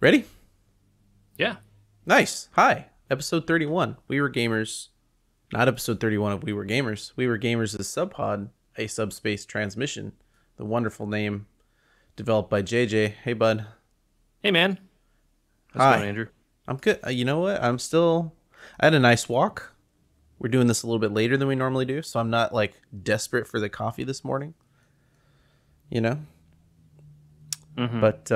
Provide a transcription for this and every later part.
Ready? Yeah. Nice. Hi. Episode 31. We Were Gamers. Not episode 31 of We Were Gamers. We Were Gamers is Subpod, a Subspace transmission. The wonderful name developed by JJ. Hey, bud. Hey, man. How's it Hi. going, Andrew? I'm good. You know what? I had a nice walk. We're doing this a little bit later than we normally do, so I'm not like desperate for the coffee this morning. You know? Mm-hmm. But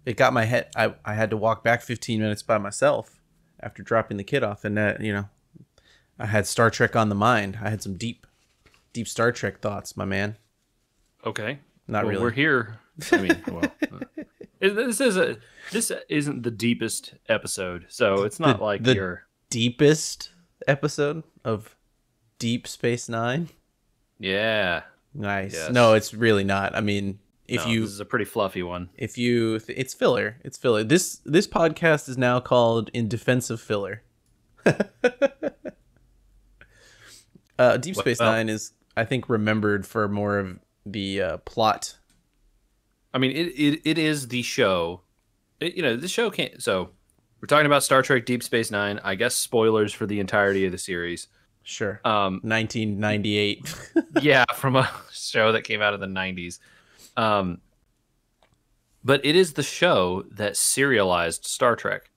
it got my head. I had to walk back 15 minutes by myself after dropping the kid off, and I had Star Trek on the mind. I had some deep Star Trek thoughts, my man. Okay. Not well, really. We're here. I mean, this isn't the deepest episode, so it's not like the you're deepest episode of Deep Space Nine. Yeah. Nice. Yes. No, it's really not. I mean, This is a pretty fluffy one. it's filler. It's filler. This podcast is now called In Defense of Filler. Deep Space Nine is, I think, remembered for more of the plot. I mean, it is the show. The show can't. So we're talking about Star Trek Deep Space Nine. I guess spoilers for the entirety of the series. Sure. 1998. Yeah, from a show that came out in the 90s. But it is the show that serialized Star Trek.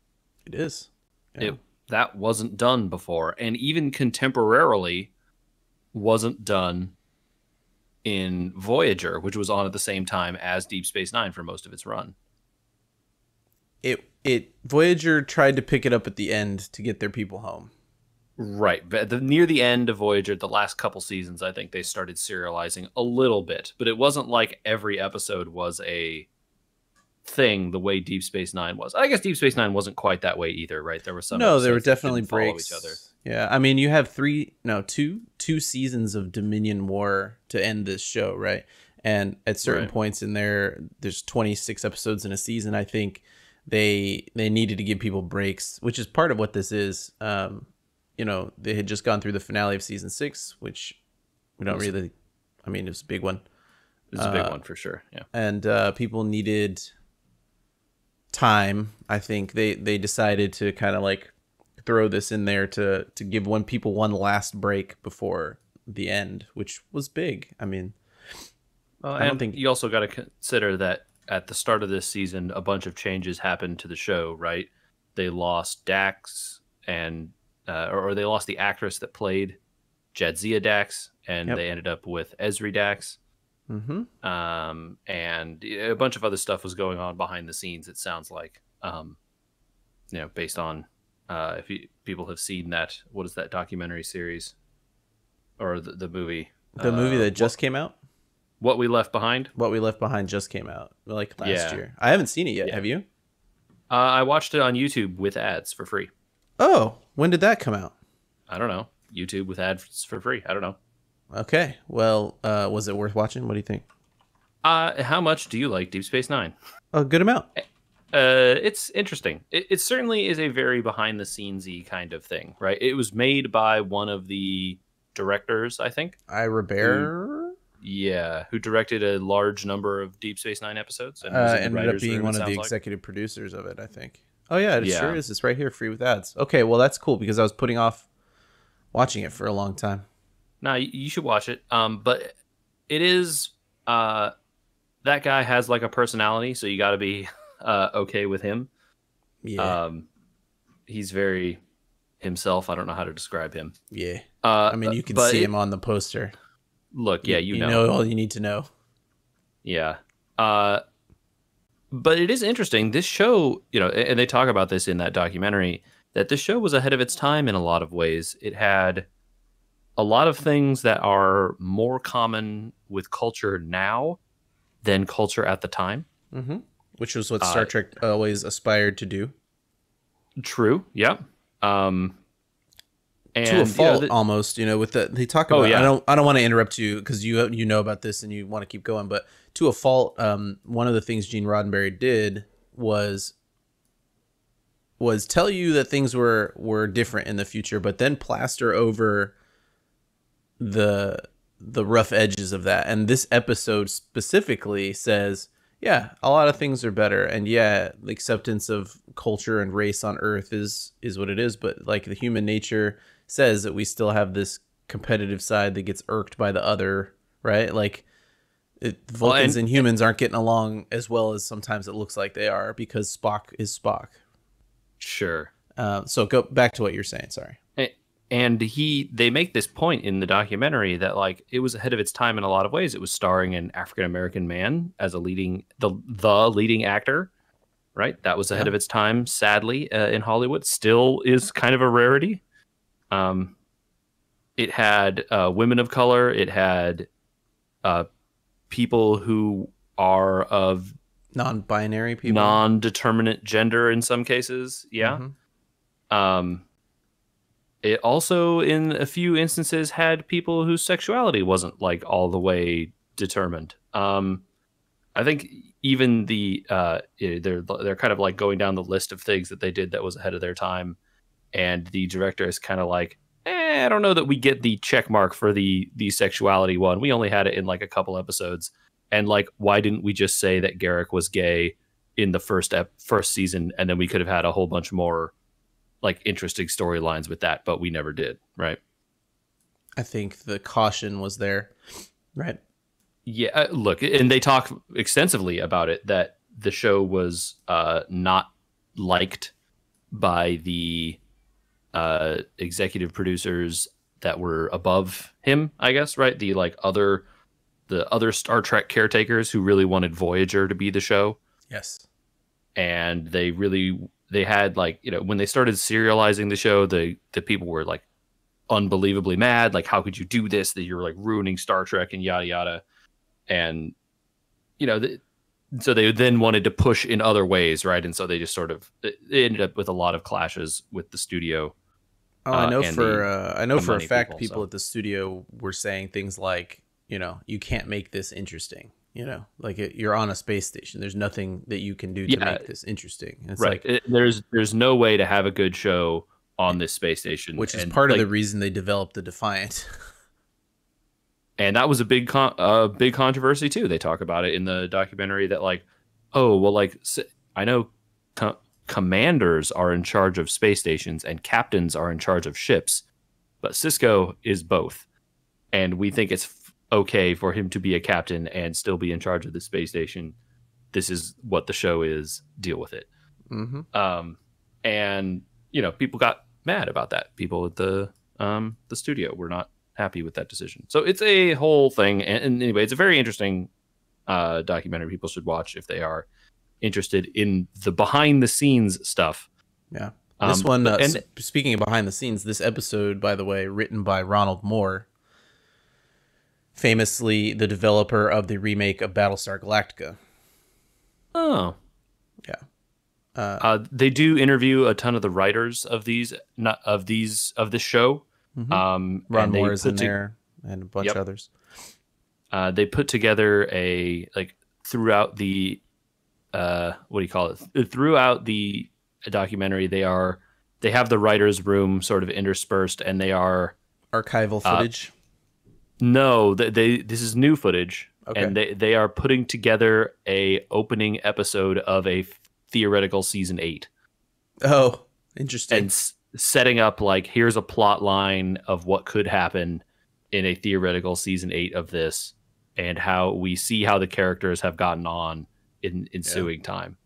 It is. Yeah. That wasn't done before, and even contemporarily wasn't done in Voyager, which was on at the same time as Deep Space Nine for most of its run. Voyager tried to pick it up at the end to get their people home. Right, but near the end of Voyager, the last couple seasons, I think they started serializing a little bit, but it wasn't like every episode was a thing the way Deep Space Nine was. I guess Deep Space Nine wasn't quite that way either, right? There were some. No, there were episodes that definitely didn't follow breaks. each other. Yeah, I mean, you have two seasons of Dominion War to end this show, right? And at certain points in there's 26 episodes in a season. I think they needed to give people breaks, which is part of what this is. They had just gone through the finale of season 6, which we don't really. I mean, it was a big one. It was a big one for sure. Yeah, and people needed time. I think they decided to kind of like throw this in there to give people one last break before the end, which was big. I mean, I don't think you also got to consider that at the start of this season, a bunch of changes happened to the show. Right, they lost Dax and or they lost the actress that played Jadzia Dax, and they ended up with Esri Dax. Mm-hmm. And a bunch of other stuff was going on behind the scenes. It sounds like, based on people have seen that. What is that documentary series or the movie? The movie that just came out. What We Left Behind. What We Left Behind just came out like last year. I haven't seen it yet. Yeah. Have you? I watched it on YouTube with ads for free. Oh, when did that come out? I don't know. YouTube with ads for free. I don't know. Okay. Well, was it worth watching? What do you think? How much do you like Deep Space Nine? A good amount. It's interesting. It certainly is a very behind-the-scenes-y kind of thing, right? It was made by one of the directors, I think. Ira Behr? Who directed a large number of Deep Space Nine episodes. And ended up being one of the executive producers of it, I think. Oh, yeah, it sure is. It's right here, free with ads. Okay, well, that's cool, because I was putting off watching it for a long time. No, you should watch it. But it is... that guy has like a personality, so you got to be okay with him. Yeah. He's very himself. I don't know how to describe him. Yeah. I mean, you can see him on the poster. Look, yeah, you know all you need to know. Yeah. But it is interesting. This show, and they talk about this in that documentary, that this show was ahead of its time in a lot of ways. It had a lot of things that are more common with culture now than culture at the time. Mm-hmm. Which was what Star Trek always aspired to do. True. Yeah. And to a fault, almost. With they talk about. I don't want to interrupt you because you know about this and you want to keep going, but to a fault, one of the things Gene Roddenberry did was tell you that things were different in the future, but then plaster over the rough edges of that. And this episode specifically says Yeah, a lot of things are better, and yeah, the acceptance of culture and race on Earth is what it is. But like the human nature says that we still have this competitive side that gets irked by the other, right? Like Vulcans and humans aren't getting along as well as sometimes it looks like they are because Spock is Spock. Sure. So go back to what you're saying. Sorry. And they make this point in the documentary that like it was ahead of its time in a lot of ways. It was starring an African American man as the leading actor, right? That was ahead of its time. Sadly, in Hollywood, still is kind of a rarity. It had women of color. It had people who are of non-binary people, non-determinate gender in some cases. Yeah. Mm-hmm. It also, in a few instances, had people whose sexuality wasn't like all the way determined. I think even they're kind of like going down the list of things that they did that was ahead of their time, and the director is kind of like, I don't know that we get the check mark for the sexuality one. We only had it in like a couple episodes, and like, why didn't we just say that Garrick was gay in the first season, and then we could have had a whole bunch more like interesting storylines with that, but we never did, right? I think the caution was there, right? Yeah, look, and they talk extensively about it, that the show was not liked by the executive producers that were above him, I guess, right? The other Star Trek caretakers who really wanted Voyager to be the show. Yes. And they had like, when they started serializing the show, the people were like unbelievably mad. Like, how could you do this? That you're like ruining Star Trek and yada, yada. And, so they then wanted to push in other ways. Right. And so they just it ended up with a lot of clashes with the studio. I know for a fact people at the studio were saying things like, you can't make this interesting. Like you're on a space station. There's nothing that you can do to make this interesting. It's right. Like, there's no way to have a good show on this space station, which is part of the reason they developed the Defiant. And that was a big controversy too. They talk about it in the documentary that like, oh well, like I know commanders are in charge of space stations and captains are in charge of ships, but Sisko is both, and we think it's okay for him to be a captain and still be in charge of the space station. This is what the show is. Deal with it. Mm-hmm. And people got mad about that. People at the studio were not happy with that decision. So it's a whole thing. And anyway, it's a very interesting documentary. People should watch if they are interested in the behind the scenes stuff. Yeah. This one, speaking of behind the scenes, this episode, by the way, written by Ronald Moore, famously the developer of the remake of Battlestar Galactica. Oh, yeah. They do interview a ton of the writers of this show. Mm-hmm. Ron Moore is in there, and a bunch of others. They put together throughout the throughout the documentary. They have the writers' room sort of interspersed, and they are archival footage. No, this is new footage, okay. And they are putting together a opening episode of a theoretical season 8. Oh, interesting. And setting up like, here's a plot line of what could happen in a theoretical season 8 of this, and how we see how the characters have gotten on in ensuing time.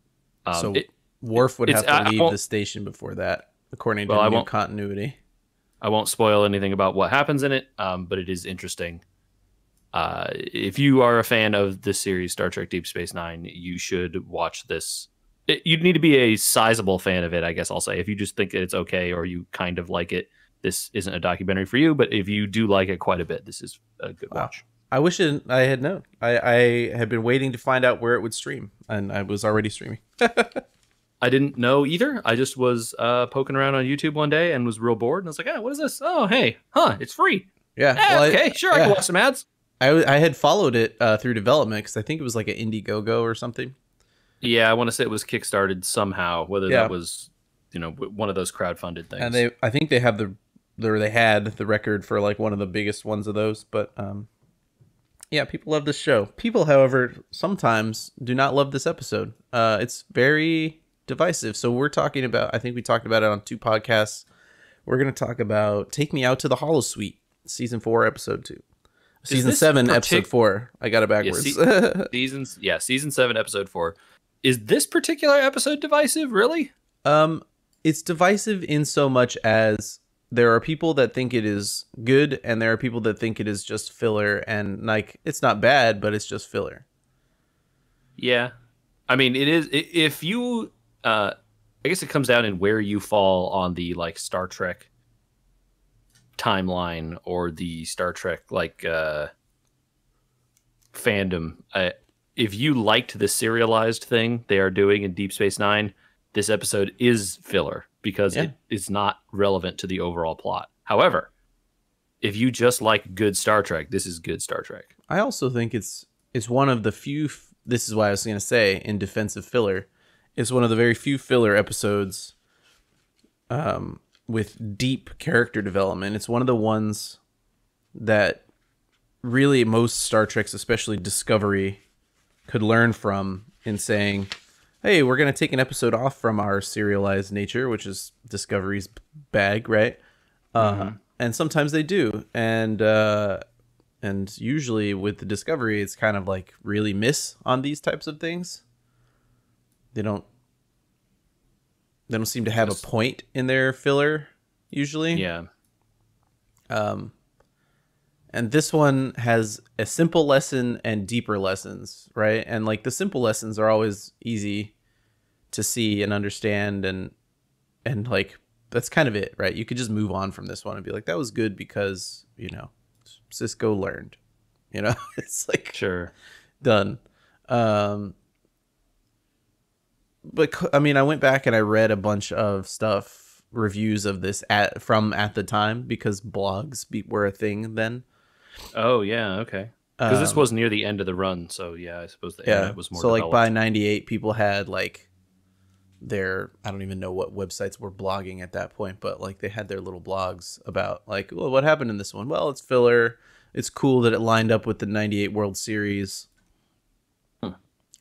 So Worf would have to leave the station before that, according to new continuity. I won't spoil anything about what happens in it, but it is interesting. If you are a fan of this series, Star Trek Deep Space Nine, you should watch this. You'd need to be a sizable fan of it, I guess I'll say. If you just think it's okay or you kind of like it, this isn't a documentary for you. But if you do like it quite a bit, this is a good watch. I wish I had known. I had been waiting to find out where it would stream, and I was already streaming. I didn't know either. I just was poking around on YouTube one day and was real bored. And I was like, what is this? Oh, hey, it's free. Yeah. Okay, sure, I can watch some ads. I had followed it through development because I think it was like an Indiegogo or something. Yeah, I want to say it was kickstarted somehow, whether that was one of those crowdfunded things. And I think they have they had the record for like one of the biggest ones of those. But Yeah, people love this show. People, however, sometimes do not love this episode. It's very divisive. So we're talking about, I think we talked about it on 2 podcasts. We're going to talk about Take Me Out to the Holosuite, season 4, episode 2. Season 7, episode 4. I got it backwards. Season 7, episode 4. Is this particular episode divisive, really? It's divisive in so much as there are people that think it is good and there are people that think it is just filler, and like it's not bad, but it's just filler. Yeah. I mean, it is, if you I guess it comes down in where you fall on the like Star Trek timeline or the Star Trek like fandom. If you liked the serialized thing they are doing in Deep Space Nine, this episode is filler because it is not relevant to the overall plot. However, if you just like good Star Trek, this is good Star Trek. I also think it's one of the few. This is why I was going to say, in defense of filler, it's one of the very few filler episodes with deep character development. It's one of the ones that really most Star Treks, especially Discovery, could learn from in saying, hey, we're going to take an episode off from our serialized nature, which is Discovery's bag, right? And sometimes they do. And usually with the Discovery, it's kind of like really miss on these types of things. They don't seem to have a point in their filler, usually. Yeah. And this one has a simple lesson and deeper lessons, right? And like the simple lessons are always easy to see and understand, and like that's kind of it, right? You could just move on from this one and be like, that was good because, you know, Cisco learned, you know. It's like, sure, done. But I mean, I went back and I read a bunch of reviews of this at the time, because blogs were a thing then. Oh yeah, okay. Because this was near the end of the run, so yeah, I suppose the internet was more. So developed. Like by '98, people had like I don't even know what websites were blogging at that point, but like they had their little blogs about like, well, what happened in this one? Well, it's filler. It's cool that it lined up with the '98 World Series.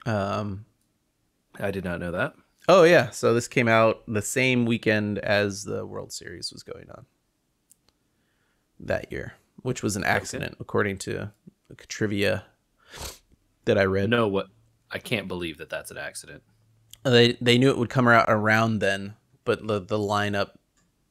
I did not know that. Oh yeah, so this came out the same weekend as the World Series was going on that year, which was an accident, according to trivia that I read. No, what? I can't believe that that's an accident. They knew it would come out around then, but the lineup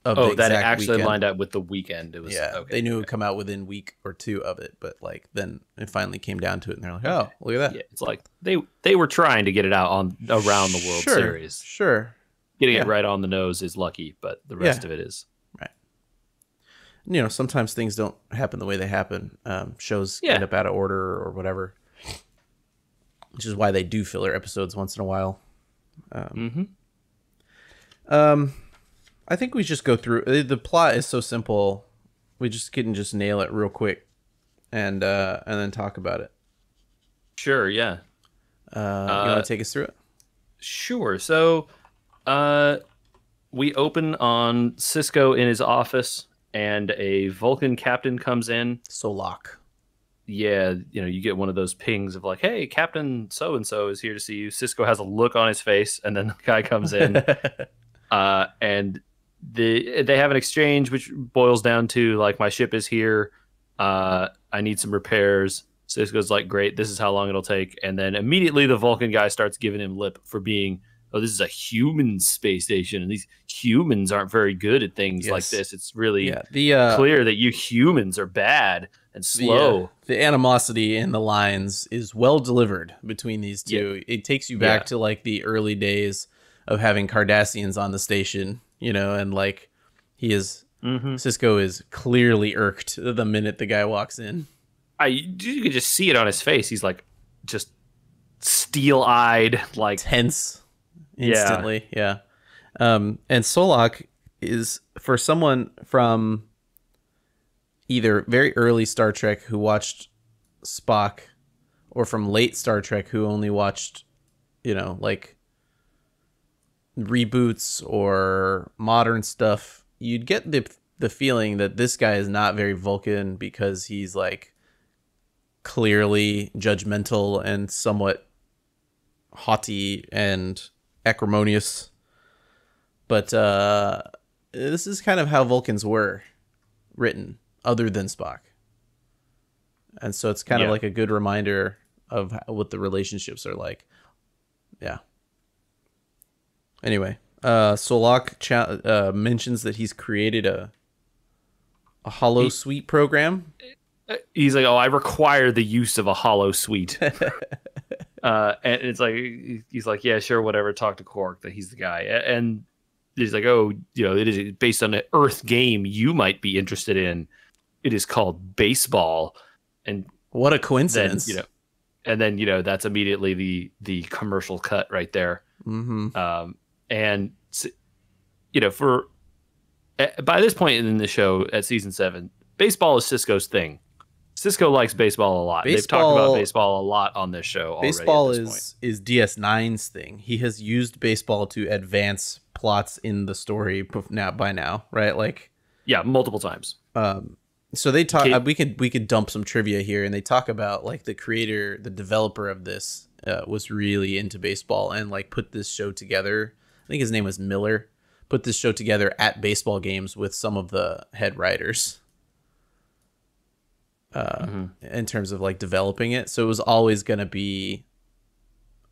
of the that it exact actually weekend, lined up with the weekend. It was they knew it would come out within week or two of it, but like then it finally came down to it, and they're like, oh, look at that. Yeah, it's like they were trying to get it out around the World Series. Sure, getting it right on the nose is lucky, but the rest of it is right. You know, sometimes things don't happen the way they happen. Shows end up out of order or whatever, which is why they do filler episodes once in a while. I think we just go through the plot is so simple. We just couldn't just nail it real quick and then talk about it. Sure, yeah. You want to take us through it? Sure. So we open on Cisco in his office, and a Vulcan captain comes in. Solak. Yeah, you know, you get one of those pings of like, hey, Captain so-and-so is here to see you. Cisco has a look on his face, and then the guy comes in. And they have an exchange, which boils down to like, my ship is here. I need some repairs. Cisco's like, great, this is how long it'll take. And then immediately the Vulcan guy starts giving him lip for being, oh, this is a human space station, and these humans aren't very good at things like this. It's really clear that you humans are bad and slow. The animosity in the lines is well delivered between these two. Yeah. It takes you back to like the early days of having Cardassians on the station, you know, and like Cisco is clearly irked the minute the guy walks in. You could just see it on his face. He's like just steel-eyed, like tense instantly. Yeah. And Solak is, for someone from either very early Star Trek who watched Spock, or from late Star Trek who only watched, you know, like reboots or modern stuff, you'd get the feeling that this guy is not very Vulcan, because he's like clearly judgmental and somewhat haughty and acrimonious. But this is kind of how Vulcans were written, other than Spock. And so it's kind of like a good reminder of what the relationships are like. Yeah. Anyway, Solak mentions that he's created a Holosuite program. He's like, oh, I require the use of a Holosuite. And it's like, he's like, yeah, sure, whatever. Talk to Quark that he's the guy. And he's like, oh, it is based on an Earth game you might be interested in. It is called baseball. And what a coincidence. Then, that's immediately the commercial cut right there. Mm-hmm. And, by this point in the show at season 7, baseball is Cisco's thing. Cisco likes baseball a lot. They've talked about baseball a lot on this show already. Baseball is DS9's thing. He has used baseball to advance plots in the story by now, right? Like, yeah, multiple times. So they talk. We could dump some trivia here, and they talk about like the developer of this was really into baseball and like put this show together. I think his name was Miller. Put this show together at baseball games with some of the head writers. In terms of like developing it, so it was always going to be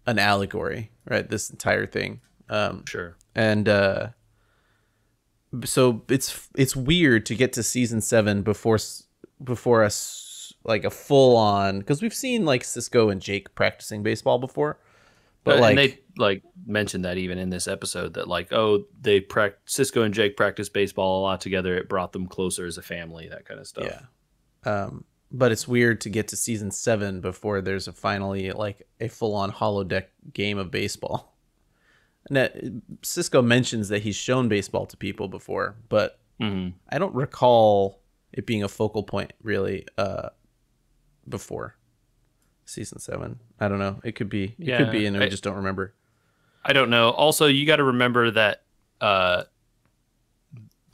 an allegory, right? This entire thing. Sure. And so it's weird to get to season 7 before us like a full on, because we've seen like Cisco and Jake practicing baseball before, but like, and they like mentioned that even in this episode that like, oh, Cisco and Jake practice baseball a lot together. It brought them closer as a family, that kind of stuff. Yeah. But it's weird to get to season 7 before there's finally like a full on holodeck game of baseball. And Cisco mentions that he's shown baseball to people before, but I don't recall it being a focal point really before season 7. I don't know. It could be. It could be, and I just don't remember. I don't know. Also, you got to remember that the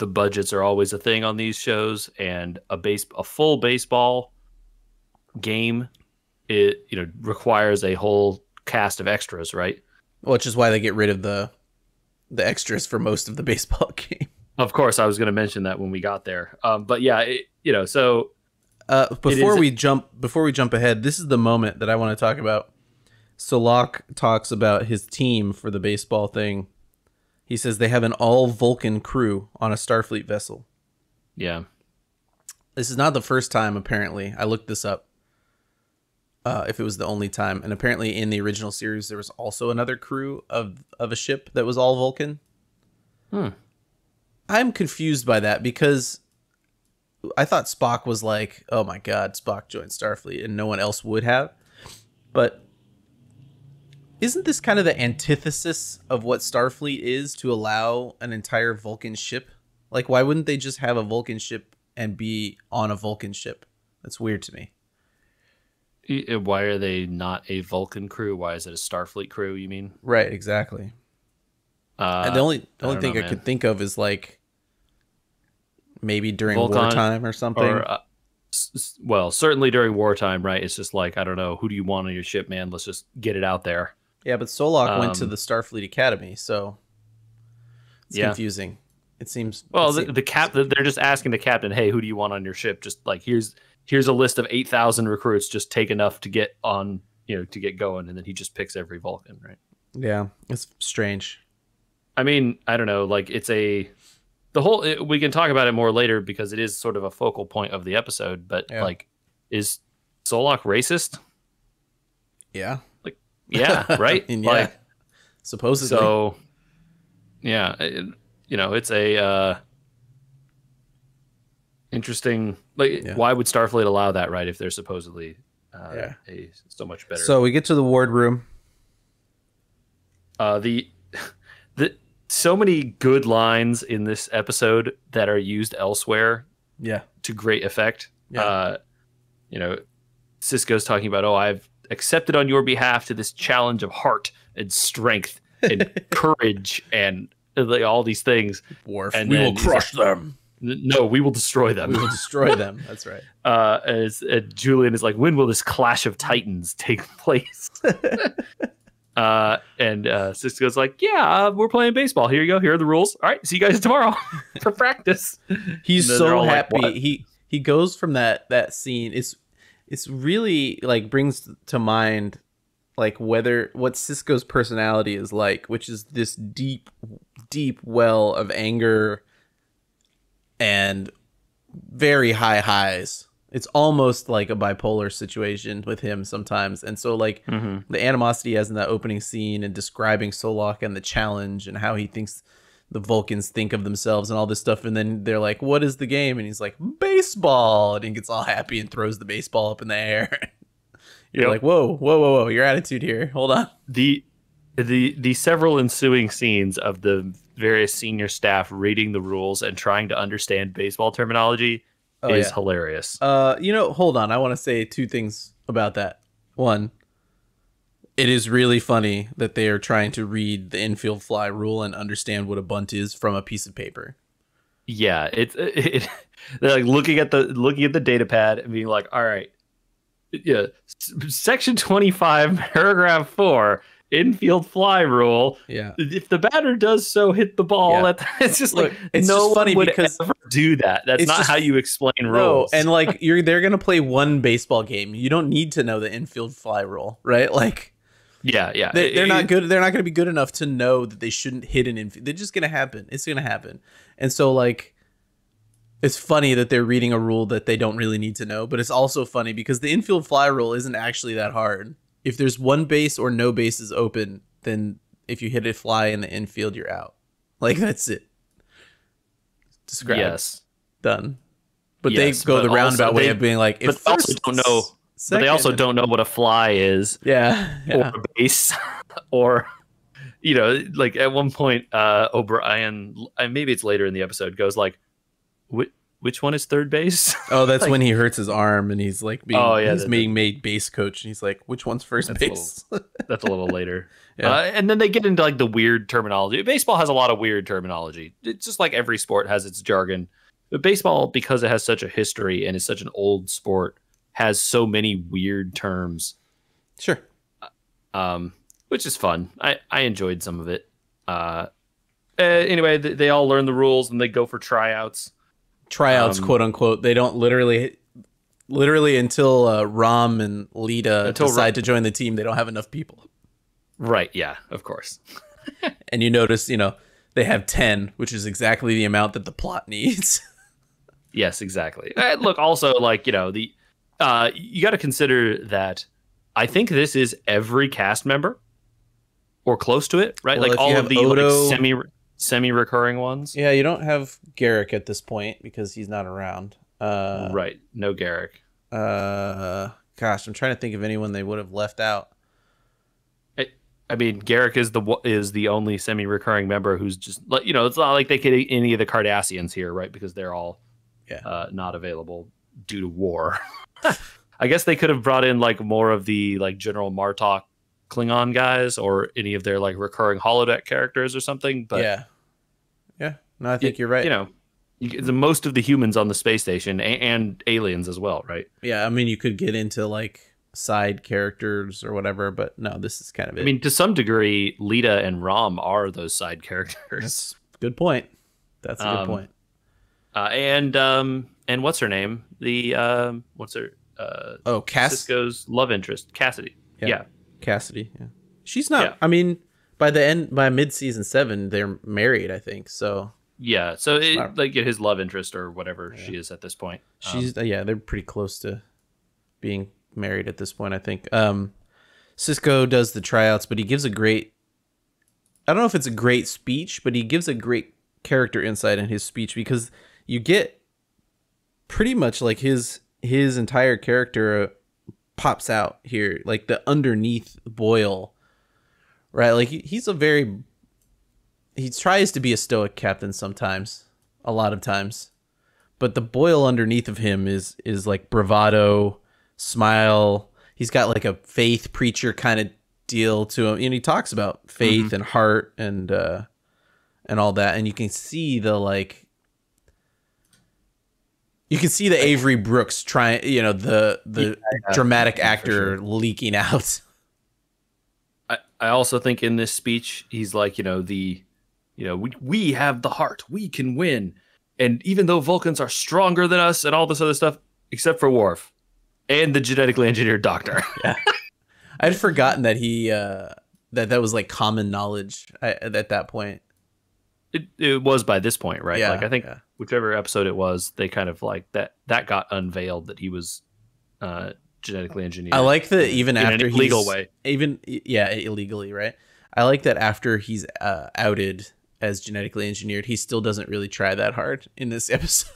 budgets are always a thing on these shows, and a full baseball game, it requires a whole cast of extras, right? Which is why they get rid of the extras for most of the baseball game. Of course, I was going to mention that when we got there. But yeah, so before we jump ahead, this is the moment that I want to talk about. Solak talks about his team for the baseball thing. He says they have an all-Vulcan crew on a Starfleet vessel. Yeah. This is not the first time, apparently. I looked this up, if it was the only time. And apparently in the original series, there was also another crew of a ship that was all Vulcan. I'm confused by that because I thought Spock was like, oh my God, Spock joined Starfleet and no one else would have. But isn't this kind of the antithesis of what Starfleet is, to allow an entire Vulcan ship? Like, why wouldn't they just have a Vulcan ship and be on a Vulcan ship? That's weird to me. Why are they not a Vulcan crew? Why is it a Starfleet crew, you mean? Right, exactly. And the only thing I could think of is like maybe during wartime or something. Or, well, certainly during wartime, right? It's just like, I don't know, who do you want on your ship, man? Let's just get it out there. Yeah, but Solak went to the Starfleet Academy, so it's confusing. It seems the captain. They're just asking the captain, "Hey, who do you want on your ship?" Just like here's a list of 8,000 recruits. Just take enough to get on, to get going, and then he just picks every Vulcan, right? Yeah, it's strange. I mean, I don't know. Like we can talk about it more later because it is sort of a focal point of the episode. But like, is Solak racist? Yeah. Yeah, right? Yeah, like, supposedly. So, yeah, it's a interesting, why would Starfleet allow that, right, if they're supposedly so much better? So we get to the wardroom. The so many good lines in this episode that are used elsewhere to great effect. Yeah. Cisco's talking about, I've accepted on your behalf to this challenge of heart and strength and courage and all these things. Worf, and we will crush them. No, we will destroy them. We will destroy them. That's right. Julian is like, when will this clash of titans take place? And Cisco's like, yeah, we're playing baseball. Here you go. Here are the rules. All right, see you guys tomorrow for practice. He's so happy. Like, he goes from that scene. It's really like brings to mind like what Cisco's personality is like, which is this deep well of anger and very high highs. It's almost like a bipolar situation with him sometimes. And so like the animosity he has in that opening scene and describing Solok and the challenge and how he thinks the Vulcans think of themselves and all this stuff. And then they're like, what is the game? And he's like, baseball. And he gets all happy and throws the baseball up in the air. You're like, whoa, your attitude here. Hold on. The several ensuing scenes of the various senior staff reading the rules and trying to understand baseball terminology is hilarious. Hold on. I want to say two things about that. One, it is really funny that they are trying to read the infield fly rule and understand what a bunt is from a piece of paper. Yeah, they're like looking at the data pad and being like, all right, yeah, section 25, paragraph 4. Infield fly rule. Yeah. If the batter does so, hit the ball. It's just like it's no just funny one would because ever do that. That's not how you explain rules. No, and like they're gonna play one baseball game. You don't need to know the infield fly rule, right? Like, yeah. They're not good. They're not gonna be good enough to know that they shouldn't hit an infield. They're just gonna happen. It's gonna happen. And so like, it's funny that they're reading a rule that they don't really need to know. But it's also funny because the infield fly rule isn't actually that hard. If there's one base or no bases open, then if you hit a fly in the infield, you're out. Like, that's it. Described. Yes. Done. But they go the roundabout way of being like, if they also don't know what a fly is. Yeah. Or a base. Or, like at one point, O'Brien, maybe it's later in the episode, goes like, which one is third base? Oh, that's like, when he hurts his arm and he's like being made base coach and he's like, which one's first base? That's a little later. Yeah. And then they get into like the weird terminology. Baseball has a lot of weird terminology. It's just like every sport has its jargon. But baseball, because it has such a history and is such an old sport, has so many weird terms. Sure. Which is fun. I enjoyed some of it. Anyway, they all learn the rules and they go for tryouts. Quote unquote. They don't literally until Rom and Lita decide to join the team, they don't have enough people. Right. Yeah, of course. And you notice, they have 10, which is exactly the amount that the plot needs. Yes, exactly. Look, also, like, you got to consider that I think this is every cast member or close to it, right? Well, like all of the Odo, like semi-recurring ones. Yeah, you don't have Garrick at this point because he's not around. Right, no Garrick. Gosh, I'm trying to think of anyone they would have left out. I mean, Garrick is the only semi-recurring member who's just, it's not like they could any of the Cardassians here, right? Because they're all not available due to war. I guess they could have brought in like more of the like General Martok Klingon guys or any of their like recurring holodeck characters or something. But yeah. No, I think you're right. The most of the humans on the space station and aliens as well, right? Yeah, I mean, you could get into like side characters or whatever, but no, this is kind of it. I mean, to some degree, Lita and Rom are those side characters. That's a good point. That's a good point. And what's her name? What's her? Cisco's love interest, Cassidy. Yeah. Cassidy. Yeah, she's not. Yeah. I mean, by mid-season 7, they're married, I think. So yeah, so like his love interest or whatever she is at this point. She's they're pretty close to being married at this point, I think. Cisco does the tryouts, but he gives I don't know if it's a great speech, but he gives a great character insight in his speech because you get pretty much like his entire character pops out here, like the underneath Boyle, right? Like he tries to be a stoic captain sometimes, a lot of times, but the Boyle underneath of him is like bravado, smile. He's got like a faith preacher kind of deal to him, and he talks about faith and heart and all that, and you can see the like You can see the Avery Brooks trying, the dramatic actor leaking out. I also think in this speech, he's like, we have the heart, we can win. And even though Vulcans are stronger than us and all this other stuff, except for Worf and the genetically engineered doctor. Yeah. I'd forgotten that he, that was like common knowledge at that point. It was by this point, right? Yeah, like I think whichever episode it was, they kind of like that got unveiled that he was genetically engineered. I like that even after an illegal way, illegally, right? I like that after he's outed as genetically engineered, he still doesn't really try that hard in this episode.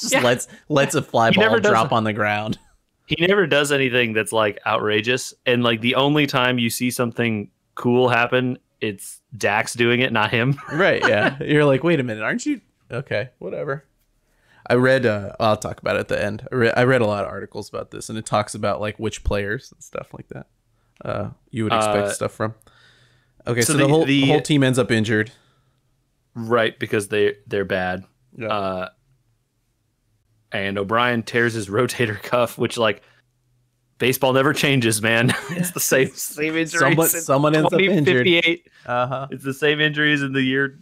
He just lets a fly ball drop on the ground. He never does anything that's like outrageous, and like the only time you see something cool happen, it's Dax doing it, not him. Right, yeah. You're like, wait a minute, aren't you? Okay, whatever. I read, I'll talk about it at the end. I read a lot of articles about this, and it talks about like which players and stuff like that you would expect stuff from. Okay, so the whole team ends up injured. Right, because they're bad. Yeah. And O'Brien tears his rotator cuff, which like baseball never changes, man. It's the same injury. Someone ends up injured. It's the same injuries in the year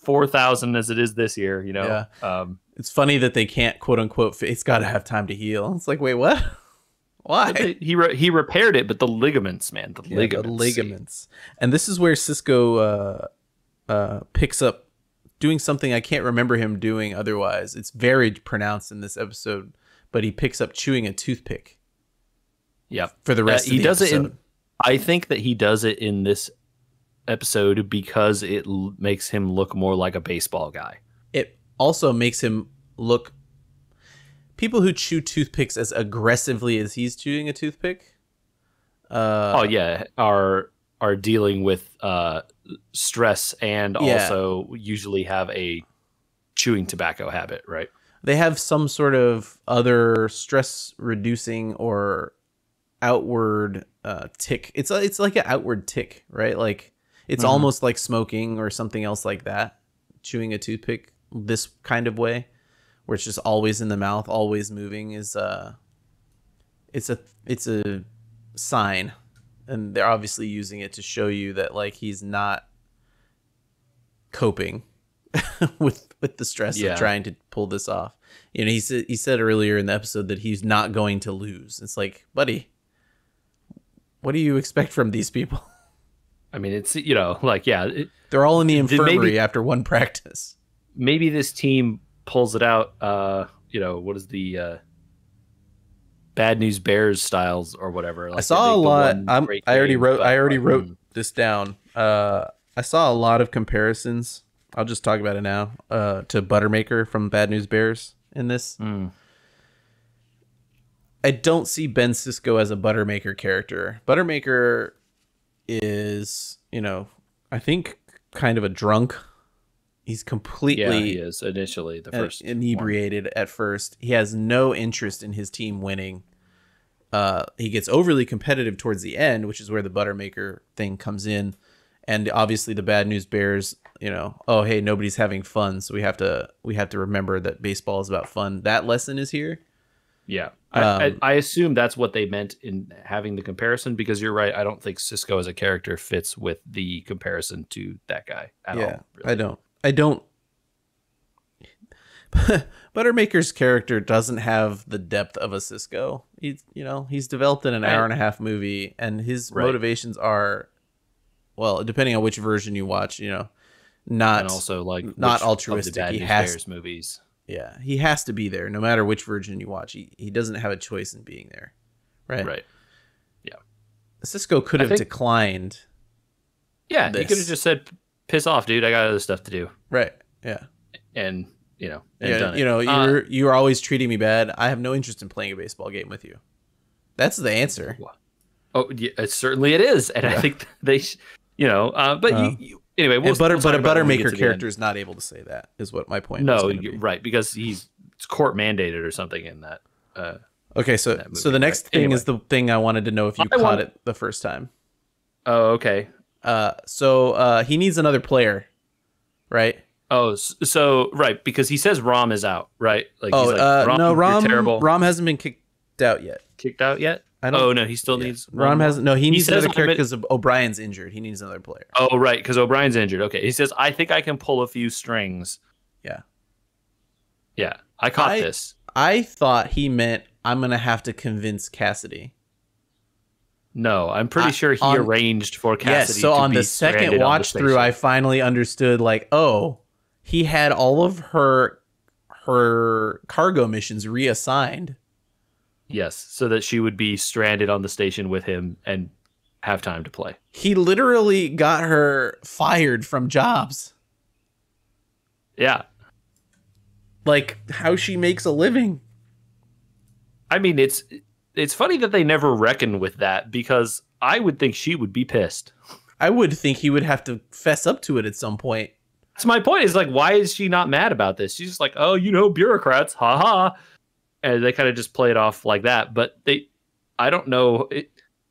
4000 as it is this year. Yeah. It's funny that they can't quote unquote. It's got to have time to heal. It's like, wait, what? Why? He repaired it, but the ligaments, man, the ligaments. And this is where Sisko picks up doing something I can't remember him doing otherwise. It's very pronounced in this episode, but he picks up chewing a toothpick. Yeah, for the rest of the episode. I think that he does it in this episode because it makes him look more like a baseball guy. It also makes him look. People who chew toothpicks as aggressively as he's chewing a toothpick. Are dealing with stress and also usually have a chewing tobacco habit, right? They have some sort of other stress reducing or outward tick. It's like an outward tick, right? Like it's almost like smoking or something else like that. Chewing a toothpick this kind of way, where it's just always in the mouth, always moving, is it's a sign. And they're obviously using it to show you that like he's not coping with the stress of trying to pull this off. He said earlier in the episode that he's not going to lose. It's like, buddy, what do you expect from these people? I mean, it's they're all in the infirmary after one practice. Maybe this team pulls it out. What is the Bad News Bears styles or whatever. Like I saw a lot. I already wrote this down. I saw a lot of comparisons. I'll just talk about it now. To Buttermaker from Bad News Bears in this. I don't see Ben Sisko as a Buttermaker character. Buttermaker is, I think kind of a drunk. He's completely he is initially the first inebriated at first. He has no interest in his team winning. He gets overly competitive towards the end, which is where the Buttermaker thing comes in. And obviously the Bad News Bears, oh hey, nobody's having fun, so we have to remember that baseball is about fun. That lesson is here. Yeah. I assume that's what they meant in having the comparison, because you're right. I don't think Sisko as a character fits with the comparison to that guy at all. Really. I don't. Buttermaker's character doesn't have the depth of a Sisko. He's developed in an hour and a half movie, and his motivations are, well, depending on which version you watch, not and also like not altruistic. He has movies. Yeah, he has to be there no matter which version you watch. He doesn't have a choice in being there, right? Right. Yeah. Sisko could have declined. Yeah, he could have just said, "Piss off, dude! I got other stuff to do." Right. Yeah. And you're always treating me bad. I have no interest in playing a baseball game with you. That's the answer. Oh, yeah, certainly it is, and I think they, anyway. But a Buttermaker character is not able to say that. Is what my point. No, you're right, because it's court mandated or something in that. Okay, so the next thing is the thing I wanted to know if you caught it the first time. Oh, okay. So he needs another player, right? Oh, so right, because he says Rom is out, right? Like he's like, Rom, no, Rom, terrible. Rom hasn't been kicked out yet. Kicked out yet? Oh no, he still needs. Rom hasn't. No, he needs another character because O'Brien's injured. He needs another player. Oh right, because O'Brien's injured. Okay, he says, I think I can pull a few strings. Yeah. Yeah, I caught this. I thought he meant I'm gonna have to convince Cassidy. No, I'm pretty sure he arranged for Cassidy. Yes, so on the second watch through, I finally understood. Like, oh, he had all of her cargo missions reassigned. Yes, so that she would be stranded on the station with him and have time to play. He literally got her fired from jobs. Yeah. Like, how she makes a living. I mean, it's funny that they never reckon with that, because I would think she would be pissed. I would think he would have to fess up to it at some point. That's my point. Is like, why is she not mad about this? She's just like, oh, bureaucrats, haha. And they kind of just play it off like that. But I don't know.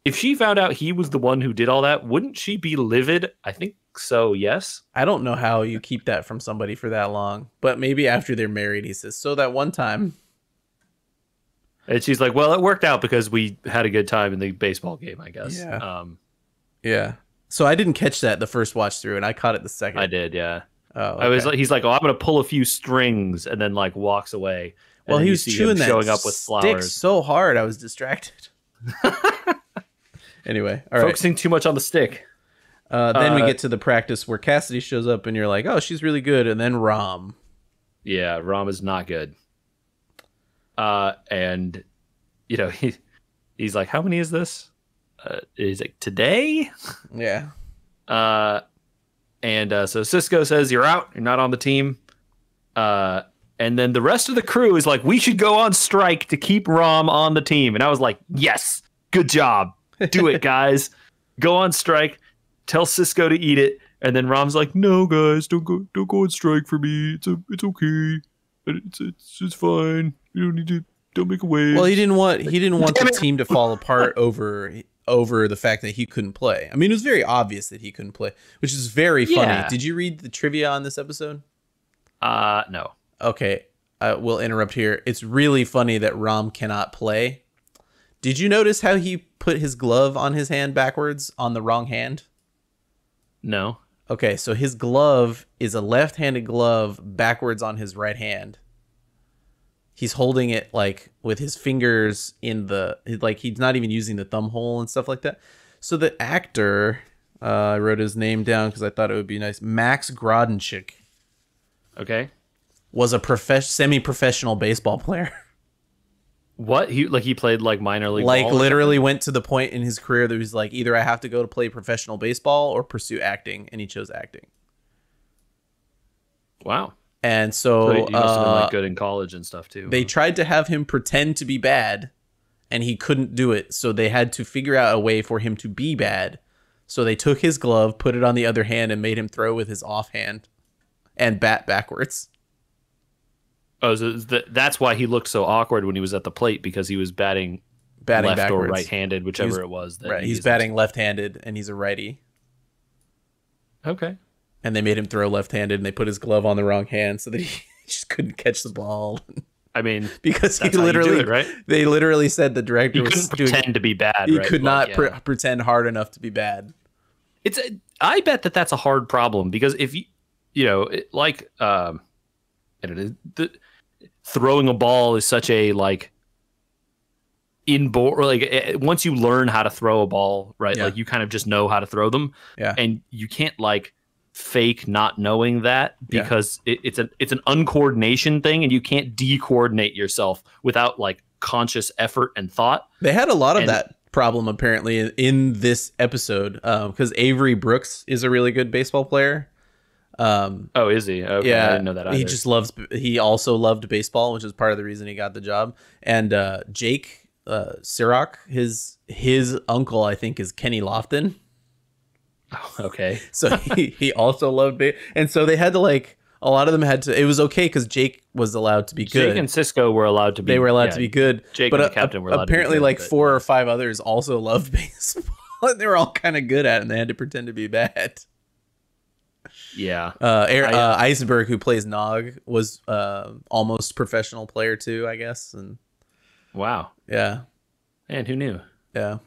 If she found out he was the one who did all that, wouldn't she be livid? I think so, yes. I don't know how you keep that from somebody for that long. But maybe after they're married, he says, so that one time. And she's like, well, it worked out because we had a good time in the baseball game, I guess. Yeah. Yeah. So I didn't catch that the first watch through, and I caught it the second. I did, yeah. Oh, okay. He's like, oh, I'm going to pull a few strings, and then like walks away. Well, he was chewing that showing up with flowers so hard, I was distracted. Anyway, all right. Focusing too much on the stick. Then we get to the practice where Cassidy shows up, and you're like, oh, she's really good. And then Rom. Yeah, Rom is not good. And he's like, how many is this? He's like, today? Yeah. And so Cisco says, you're out. You're not on the team. And then the rest of the crew is like, we should go on strike to keep Rom on the team. And I was like, yes, good job. Do it, guys. Go on strike. Tell Cisco to eat it. And then Rom's like, no, guys, don't go on strike for me. It's okay. It's fine. You don't make a wave. Well, he didn't want the team to fall apart over the fact that he couldn't play. I mean, it was very obvious that he couldn't play, which is very funny. Did you read the trivia on this episode? No. Okay, we'll interrupt here. It's really funny that Rom cannot play. Did you notice how he put his glove on his hand backwards on the wrong hand? No. Okay, so his glove is a left-handed glove backwards on his right hand. He's holding it like with his fingers in he's not even using the thumb hole and stuff like that. So the actor, I wrote his name down because I thought it would be nice. Max Grodenchik. Okay. Was a semi-professional baseball player. What? He played like minor league ball? Like literally went to the point in his career that he was like, either I have to go to play professional baseball or pursue acting, and he chose acting. Wow. And so he must have been like good in college and stuff too. They tried to have him pretend to be bad, and he couldn't do it. So they had to figure out a way for him to be bad. So they took his glove, put it on the other hand, and made him throw with his offhand and bat backwards. Oh, so that's why he looked so awkward when he was at the plate, because he was batting left backwards, or right-handed, whichever it was. Right, he's batting left-handed, and he's a righty. Okay. And they made him throw left-handed, and they put his glove on the wrong hand so that he just couldn't catch the ball. I mean, because he literally, right? They literally said the director couldn't pretend to be bad. He could not pretend hard enough to be bad. I bet that's a hard problem, because if throwing a ball is such a once you learn how to throw a ball, right? Yeah. Like you kind of just know how to throw them. Yeah. And you can't fake not knowing that, because it's an uncoordination thing, and you can't de-coordinate yourself without conscious effort and thought. They had a lot of that problem apparently in this episode, because Avery Brooks is a really good baseball player. Oh, is he? Okay, yeah, I didn't know that either. He also loved baseball, which is part of the reason he got the job. And Jake Siroc, his uncle, I think, is Kenny Lofton. Oh, okay. So he also loved baseball. And so they had to a lot of them had to. It was okay because Jake was allowed to be good. Jake and Cisco were allowed to be. They were allowed to be good. Jake and the captain were allowed apparently to be good, 4 or 5 others also loved baseball. And they were all kind of good at it, and they had to pretend to be bad. Yeah. Eisenberg, who plays Nog, was almost professional player too, I guess. And wow. Yeah. And who knew? Yeah.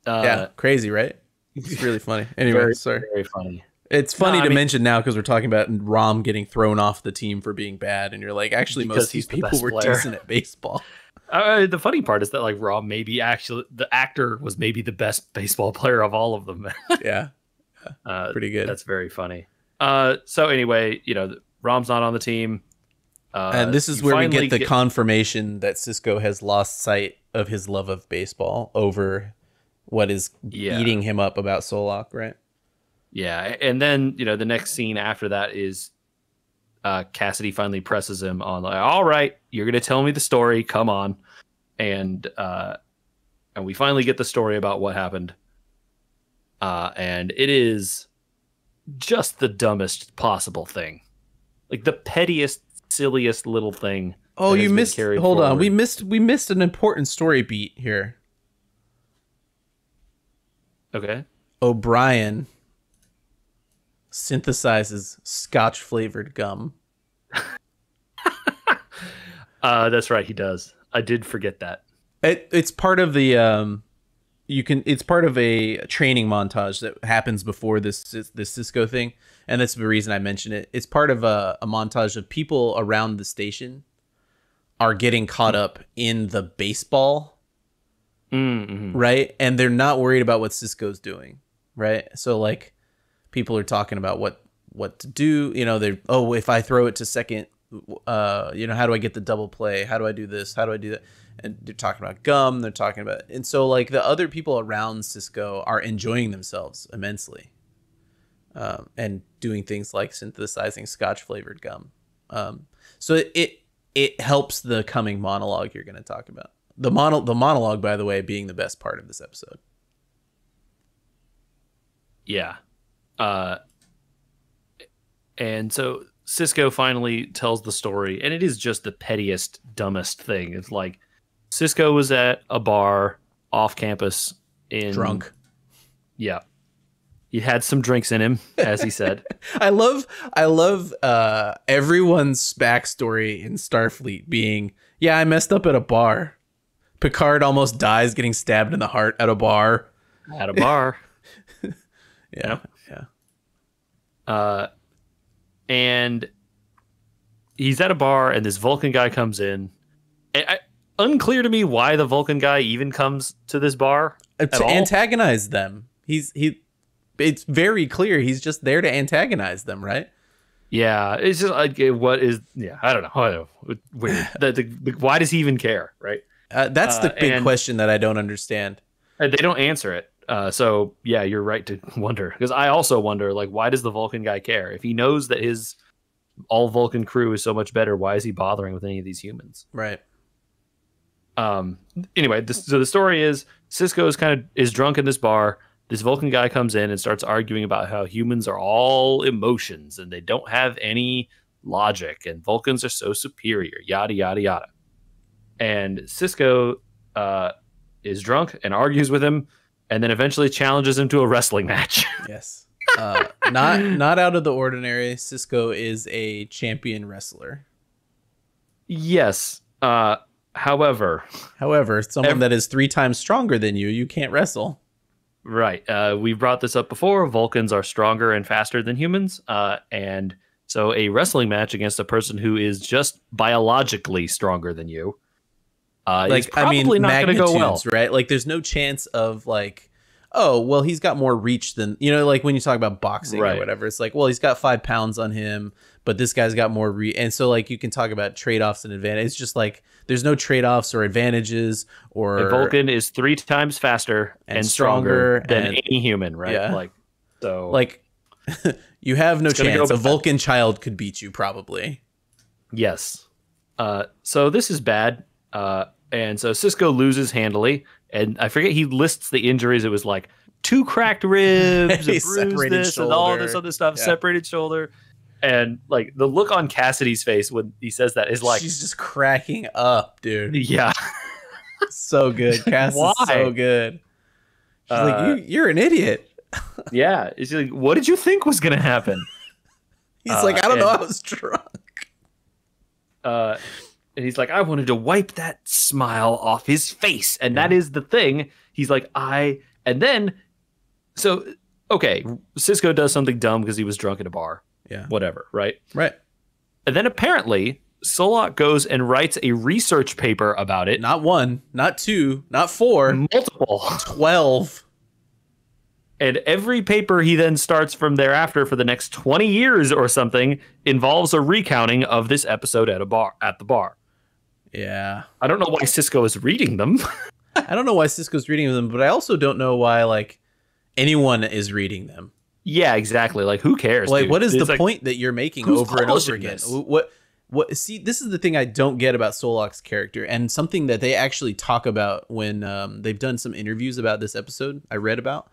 Yeah. Crazy, right? It's really funny. Anyway, very, sorry. Very funny. It's funny to mention now because we're talking about Rom getting thrown off the team for being bad, and you're like, actually, most of these people were decent at baseball. The funny part is that like Rom maybe actually the actor was maybe the best baseball player of all of them. Yeah. Pretty good. That's very funny. So anyway, Rom's not on the team. And this is where we get the confirmation that Sisko has lost sight of his love of baseball over what is eating him up about Solok, right? Yeah, and then the next scene after that is Cassidy finally presses him on like, all right, you're gonna tell me the story, come on, and we finally get the story about what happened, and it is just the dumbest possible thing, like the pettiest, silliest little thing. Oh, you missed. Hold on, we missed an important story beat here. Okay, O'Brien synthesizes Scotch flavored gum. That's right, he does. I did forget that. It's part of the it's part of a training montage that happens before this Sisko thing, and that's the reason I mention it. It's part of a montage of people around the station are getting caught up in the baseball, right? And they're not worried about what Sisko's doing, right? So like, people are talking about what to do. If I throw it to second, how do I get the double play? How do I do this? How do I do that? And they're talking about gum. They're talking about, and so like the other people around Sisko are enjoying themselves immensely, and doing things like synthesizing Scotch flavored gum. So it helps the coming monologue you're going to talk about. The monologue, by the way, being the best part of this episode. Yeah. And so Sisko finally tells the story, and it is just the pettiest, dumbest thing. It's like Sisko was at a bar off campus drunk. Yeah. He had some drinks in him, as he said. I love everyone's backstory in Starfleet being, I messed up at a bar. Picard almost dies getting stabbed in the heart at a bar. At a bar. Yeah. And he's at a bar, and this Vulcan guy comes in. Unclear to me why the Vulcan guy even comes to this bar to antagonize them. It's very clear he's just there to antagonize them, right? Yeah, it's just like I don't know. Weird. Why does he even care, right? That's the big question that I don't understand. They don't answer it. So yeah, you're right to wonder, because I also wonder, like, why does the Vulcan guy care if he knows that his all Vulcan crew is so much better? Why is he bothering with any of these humans? Right. Anyway, so the story is Sisko is drunk in this bar. This Vulcan guy comes in and starts arguing about how humans are all emotions and they don't have any logic, and Vulcans are so superior. Yada yada yada. And Sisko is drunk and argues with him, and then eventually challenges him to a wrestling match. Yes. Not out of the ordinary. Sisko is a champion wrestler. Yes. However, someone that is 3 times stronger than you can't wrestle. Right. We brought this up before. Vulcans are stronger and faster than humans. And so a wrestling match against a person who is just biologically stronger than you is probably not going to go well. Right? Like, there's no chance of like, oh, well, he's got more reach than, like when you talk about boxing or whatever, it's like, well, he's got 5 pounds on him, but this guy's got more reach. And so like you can talk about trade-offs and advantages. It's just like there's no trade-offs or advantages. Or a Vulcan is 3 times faster and stronger than any human, right? Yeah. Like, so like you have no chance. A Vulcan child could beat you probably. Yes. So this is bad. And so Sisko loses handily. And I forget, he lists the injuries. It was like 2 cracked ribs, a bruised this, and all this other stuff, separated shoulder. And like the look on Cassidy's face when he says that is like, she's just cracking up, dude. Yeah. So good. Cass is so good. She's like, you're an idiot. Yeah, it's like, what did you think was gonna happen? He's like, I don't know, I was drunk. And he's like, I wanted to wipe that smile off his face, and that is the thing. He's like, and then, so okay, Cisco does something dumb because he was drunk at a bar. Yeah, whatever, right? Right. And then apparently Solok goes and writes a research paper about it. Not 1, not 2, not 4, multiple, 12. And every paper he then starts from thereafter for the next 20 years or something involves a recounting of this episode at the bar. Yeah. I don't know why Cisco is reading them. I don't know why Cisco's reading them, but I also don't know why like anyone is reading them. Yeah, exactly. Like, who cares? Like, dude? what is it's the like, point that you're making over and over again? This? What? See, this is the thing I don't get about Solok's character, and something that they actually talk about when they've done some interviews about this episode I read about.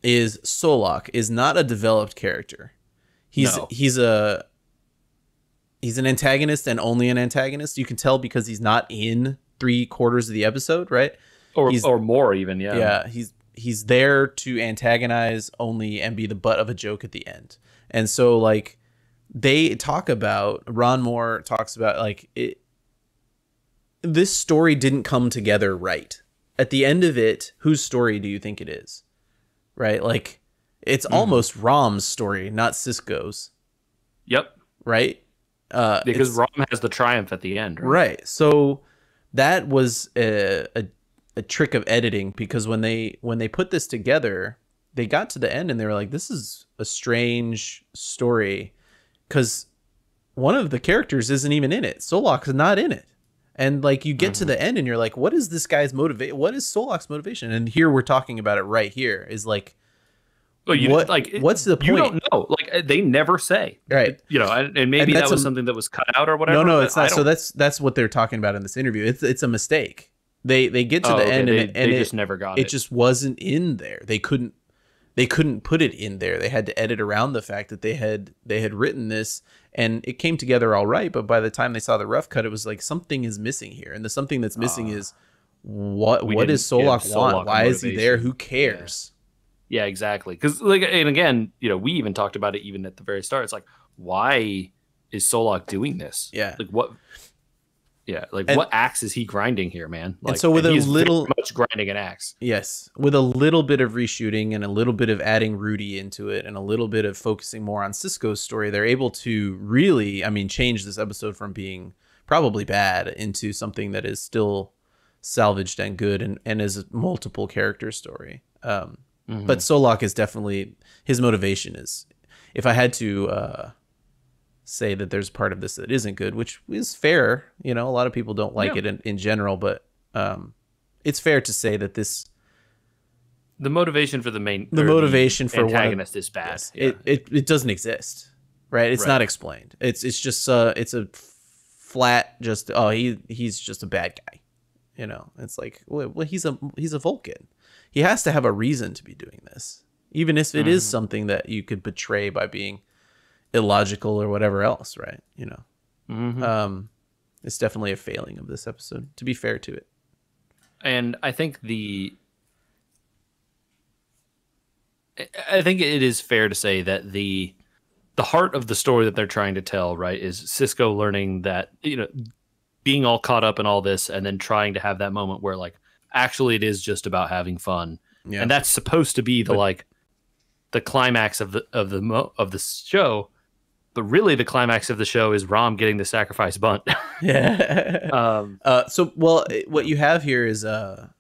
Is Solok is not a developed character. He's an antagonist and only an antagonist. You can tell because he's not in 3/4 of the episode, right? Or more even, yeah. Yeah, he's there to antagonize only and be the butt of a joke at the end. And so like they talk about, Ron Moore talks about like this story didn't come together right. At the end of it, whose story do you think it is? Right? Like it's almost Rom's story, not Cisco's. Yep. Right? Because Rom has the triumph at the end. Right. So that was a trick of editing, because when they put this together, they got to the end and they were like, this is a strange story, because one of the characters isn't even in it. Solok's not in it. And like you get to the end and you're like, what is this guy's motivation? What is Solok's motivation? And here we're talking about it right here is like, what's the point? You don't know. Like they never say. Right. You know, and maybe that was something that was cut out or whatever. No, it's not. So that's what they're talking about in this interview. It's a mistake. They get to the end and they just never got it. It just wasn't in there. They couldn't put it in there. They had to edit around the fact that they had written this, and it came together all right. But by the time they saw the rough cut, it was like something is missing here, and the something that's missing is what does Solok want? Why is he there? Who cares? Yeah, exactly. Because like, and again, you know, we even talked about it even at the very start. It's like, why is Solok doing this? Yeah, like what? Yeah, like what axe is he grinding here, man? Like, and so with a little much grinding an axe. Yes, with a little bit of reshooting and a little bit of adding Rudy into it and a little bit of focusing more on Cisco's story, they're able to really, change this episode from being probably bad into something that is still salvaged and good and is a multiple character story. But Solok is definitely, his motivation is, if I had to say that there's part of this that isn't good, which is fair, you know, a lot of people don't like it in general, but it's fair to say that the motivation for the antagonist is bad. Yes, it doesn't exist, right? It's not explained. It's just it's a flat he's just a bad guy, you know. It's like, well, he's a Vulcan. He has to have a reason to be doing this, even if it is something that you could betray by being illogical or whatever else, right? You know, it's definitely a failing of this episode, to be fair to it. And I think it is fair to say that the heart of the story that they're trying to tell, right, is Cisco learning that, you know, being all caught up in all this and then trying to have that moment where like actually it is just about having fun. Yeah. And that's supposed to be the climax of the show. But really, the climax of the show is Rom getting the sacrifice bunt. Yeah. What you have here is the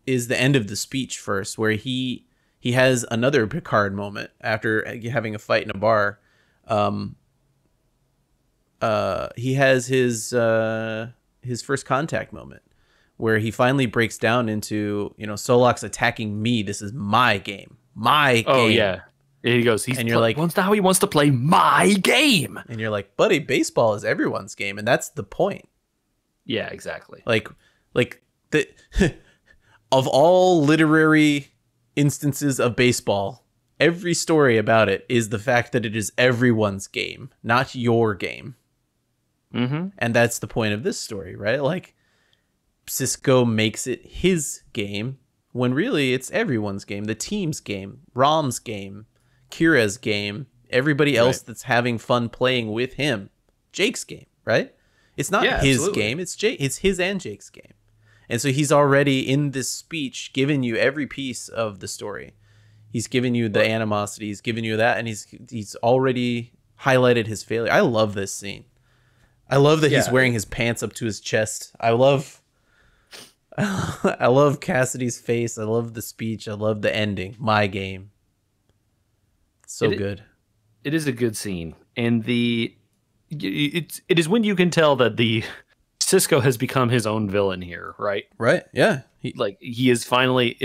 end of the speech first, where he has another Picard moment after having a fight in a bar. He has his first contact moment, where he finally breaks down into, you know, Solok's attacking me. This is my game. My game. Oh yeah. He goes, now he wants to play my game. And you're like, buddy, baseball is everyone's game, and that's the point. Yeah, exactly. Like the of all literary instances of baseball, every story about it is the fact that it is everyone's game, not your game. And that's the point of this story, right? Like, Cisco makes it his game when really it's everyone's game, the team's game, Rom's game, Kira's game, everybody else that's having fun playing with him, Jake's game, right? It's not his absolutely. game, it's his and Jake's game. And so he's already in this speech giving you every piece of the story. He's given you the animosity, he's given you that, and he's already highlighted his failure. I love this scene. I love that he's wearing his pants up to his chest. I love Cassidy's face. I love the speech. I love the ending. My game. So good. It is a good scene. And it is when you can tell that the Sisko has become his own villain here, right? Right. Yeah. He is finally,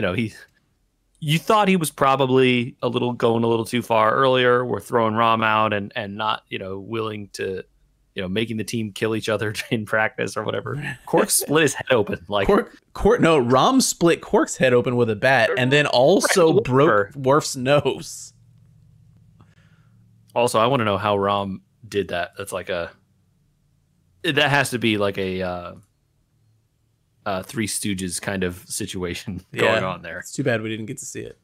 you thought he was probably going a little too far earlier. We're throwing Rom out and not, willing to, making the team kill each other in practice or whatever. Quark split his head open. Rom split Quark's head open with a bat and then also broke Worf's nose. Also, I want to know how Rom did that. That's that has to be like a Three Stooges kind of situation going on there. It's too bad we didn't get to see it.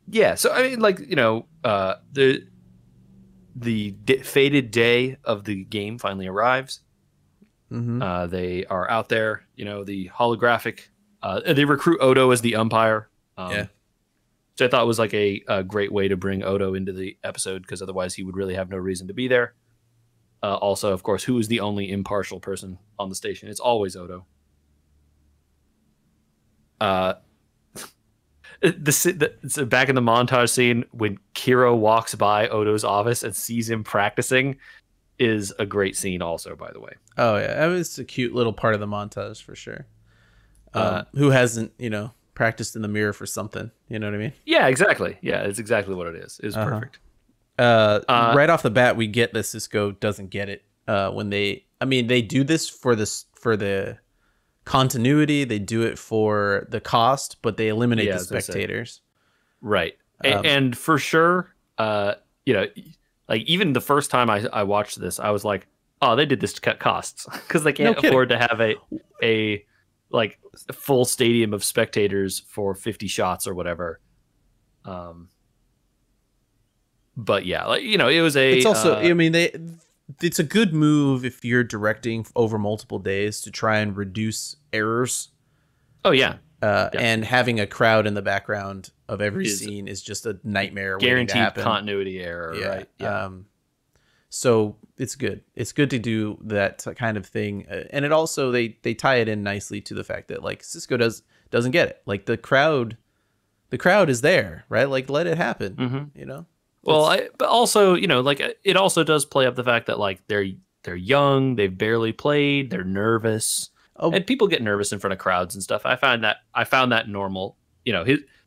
Yeah. So I mean, the fated day of the game finally arrives. Mm-hmm. They are out there. The holographic. They recruit Odo as the umpire. Which I thought was like a great way to bring Odo into the episode, because otherwise he would really have no reason to be there. Also, of course, who is the only impartial person on the station? It's always Odo. It's back in the montage scene when Kira walks by Odo's office and sees him practicing is a great scene also, by the way. Oh, yeah. That was a cute little part of the montage for sure. Who hasn't, practiced in the mirror for something? You know what I mean? Yeah, exactly. Yeah, it's exactly what it is. It was perfect. Right off the bat, we get that Sisko doesn't get it when they do this for the continuity. They do it for the cost, but they eliminate the spectators. Right. And for sure, even the first time I watched this, I was like, oh, they did this to cut costs because they can't afford to have a full stadium of spectators for 50 shots or whatever. But yeah, it was it's also, it's a good move if you're directing over multiple days to try and reduce errors. Oh yeah. And having a crowd in the background of every scene is just a nightmare. Guaranteed continuity error. Yeah. Right. Yeah. So it's good. It's good to do that kind of thing. And it also, they tie it in nicely to the fact that Sisko doesn't get it. The crowd is there, right? Let it happen, mm-hmm. Well, but also, it also does play up the fact that they're young, they've barely played, they're nervous, and people get nervous in front of crowds and stuff. I found that normal.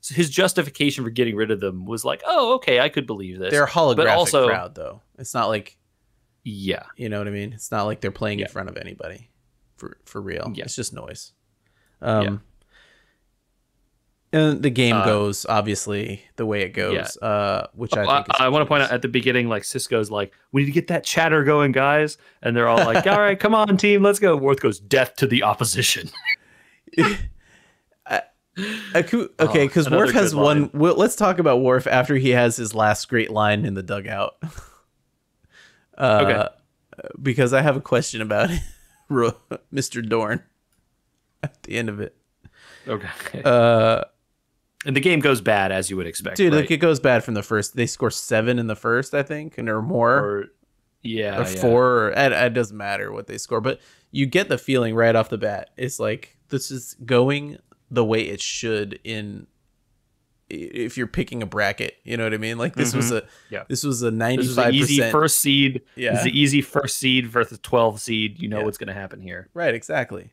His justification for getting rid of them was oh, okay, I could believe this. They're a holographic crowd, though. It's not yeah, you know what I mean. It's not like they're playing in front of anybody for real. Yeah. It's just noise. And the game goes obviously the way it goes, which I think I want to point out at the beginning, Sisko's we need to get that chatter going, guys, and they're all all right, come on, team, let's go. Worf goes, death to the opposition. Okay, because Worf has one. Well, let's talk about Worf after he has his last great line in the dugout. Okay, because I have a question about Mr. Dorn at the end of it. Okay. And the game goes bad, as you would expect. Dude, right? It goes bad from the first. They score 7 in the first, I think, or more. Or 4. It doesn't matter what they score. But you get the feeling right off the bat. It's this is going the way it should if you're picking a bracket. You know what I mean? This was a 95%. This was an easy first seed. Yeah. This is the easy first seed versus 12 seed. You know what's going to happen here. Right, exactly.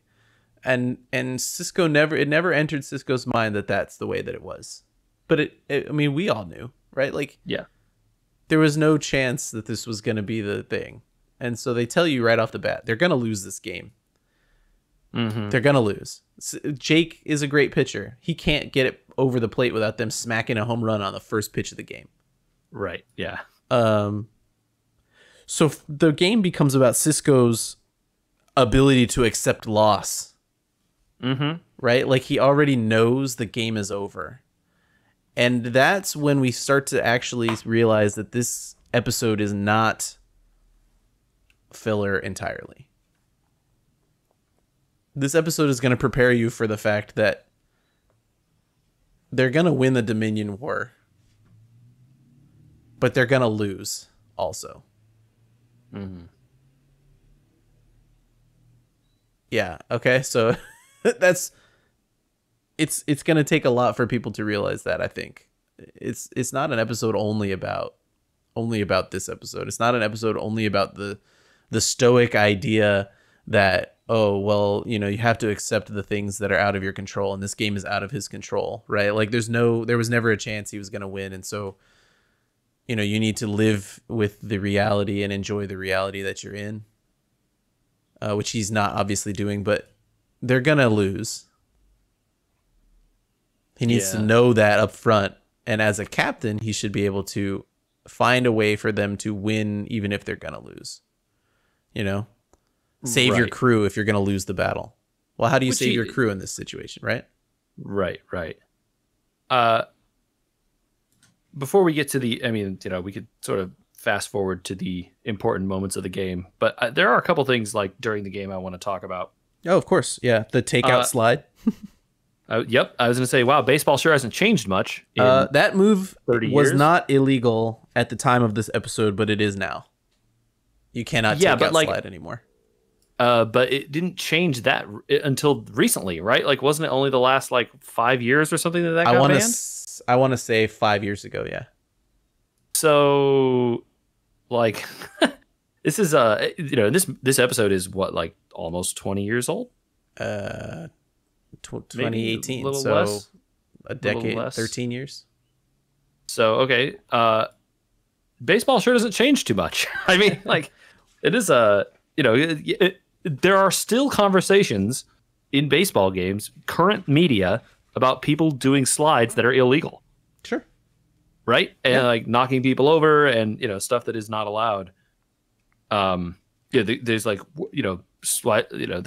And Sisko never entered Sisko's mind that that's the way that it was. But we all knew, right? There was no chance that this was going to be the thing. And so they tell you right off the bat, they're going to lose this game. Mm-hmm. They're going to lose. Jake is a great pitcher. He can't get it over the plate without them smacking a home run on the first pitch of the game. Right. Yeah. So the game becomes about Sisko's ability to accept loss. right? Like he already knows the game is over. And that's when we start to actually realize that this episode is not filler entirely. This episode is going to prepare you for the fact that they're going to win the Dominion War, but they're going to lose also. Mm-hmm. Yeah. Okay. So it's going to take a lot for people to realize that. I think it's not an episode only about this episode. It's not an episode only about the stoic idea that, oh, well, you know, you have to accept the things that are out of your control, and this game is out of his control, right? Like there was never a chance he was going to win. And so, you know, you need to live with the reality and enjoy the reality that you're in, which he's not obviously doing, but they're going to lose. He needs to know that up front. And as a captain, he should be able to find a way for them to win, even if they're going to lose, you know? Save your crew if you're going to lose the battle. Well, how do you save your crew in this situation, right? Right. Before we get to we could sort of fast forward to the important moments of the game, but there are a couple things like during the game I want to talk about. Oh, of course. Yeah. The takeout slide. Yep. I was going to say, wow, baseball sure hasn't changed much. That move was years. not illegal at the time of this episode, but it is now. You cannot take out slide anymore. But it didn't change that until recently, right? Like, wasn't it only the last 5 years or something that got banned? I want to say 5 years ago, yeah. So, this is this episode is what, almost 20 years old? 2018, so less, a decade, 13 years. So, okay, baseball sure doesn't change too much. I mean, it is there are still conversations in baseball games, current media, about people doing slides that are illegal. Sure. Right? And knocking people over and, stuff that is not allowed. There's the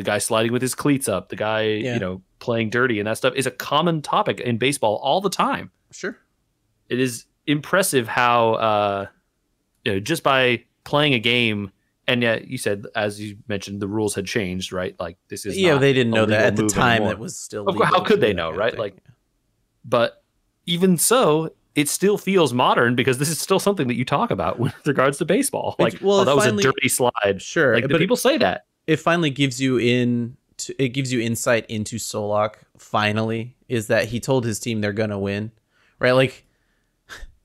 guy sliding with his cleats up, the guy, playing dirty, and that stuff is a common topic in baseball all the time. Sure. It is impressive how, just by playing a game. And yet, you said, as you mentioned, the rules had changed, right? Like this is they didn't know that at the time. Anymore. That was still. Of course, how could they know, right? But even so, it still feels modern because this is still something that you talk about with regards to baseball. That was a dirty slide. Sure, but people say that. It finally gives you insight into Solak. Finally, is that he told his team they're gonna win, right?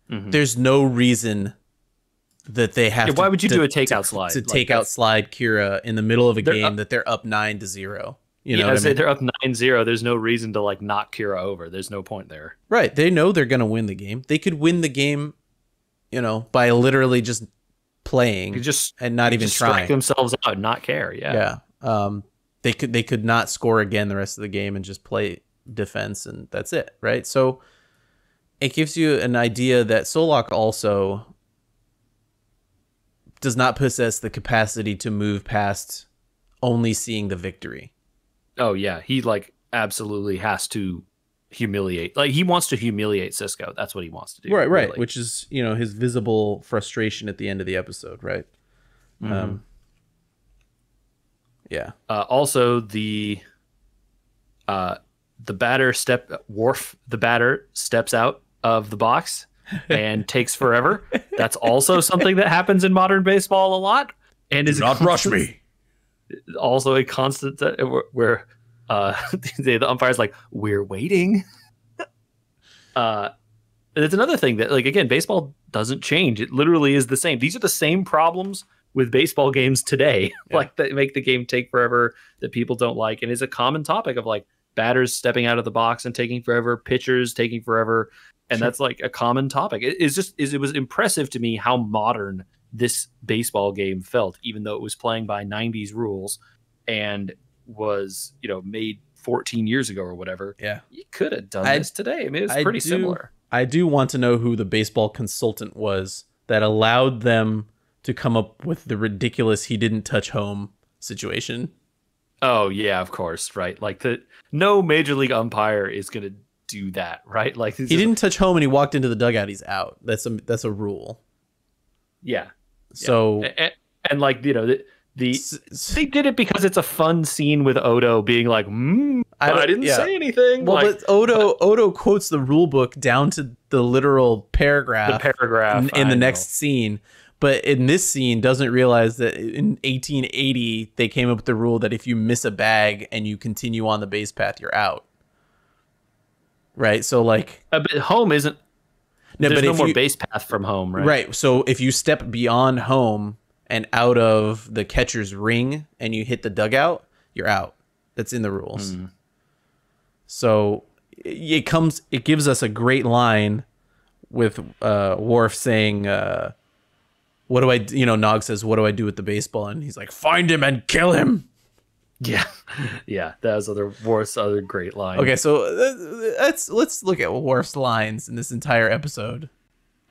There's no reason that they have. Why would you do a takeout slide? To take out slide Kira in the middle of a game that they're up 9-0. You know, they're up 9-0. There's no reason to knock Kira over. There's no point there. Right. They know they're gonna win the game. They could win the game, by literally just playing, and not even trying. Strike themselves out, and not care. Yeah. Yeah. They could not score again the rest of the game and just play defense, and that's it. Right. So it gives you an idea that Solak also does not possess the capacity to move past only seeing the victory. Oh yeah, he absolutely has to humiliate. He wants to humiliate Cisco. That's what he wants to do. Right, really. Which is his visible frustration at the end of the episode, right? Mm-hmm. Yeah. Also, the batter steps out of the box and takes forever. That's also something that happens in modern baseball a lot, and is not rush me. Also a constant where the umpire's we're waiting. It's another thing that again, baseball doesn't change. It literally is the same. These are the same problems with baseball games today, that make the game take forever, that people don't like, and is a common topic of batters stepping out of the box and taking forever, pitchers taking forever. And that's a common topic. It was impressive to me how modern this baseball game felt, even though it was playing by 90s rules and was, made 14 years ago or whatever. Yeah. You could have done this today. I mean, it's pretty similar. I do want to know who the baseball consultant was that allowed them to come up with the ridiculous he didn't touch home situation. Oh yeah, of course, right. Like no major league umpire is gonna do that, right? Like he didn't touch home and he walked into the dugout. He's out. That's a rule. Yeah. So and like they did it because it's a fun scene with Odo being like, I didn't say anything. Well, but Odo quotes the rule book down to the literal paragraph. The paragraph in the next scene. But in this scene, doesn't realize that in 1880 they came up with the rule that if you miss a bag and you continue on the base path, you're out. Right. So like, but home isn't. There's no more base path from home, right? Right. So if you step beyond home and out of the catcher's ring and you hit the dugout, you're out. That's in the rules. So it gives us a great line with Worf saying, what do I, Nog says, what do I do with the baseball? And he's like, find him and kill him. Yeah. Yeah. That was Worf's other great line. Okay. So let's look at Worf's lines in this entire episode.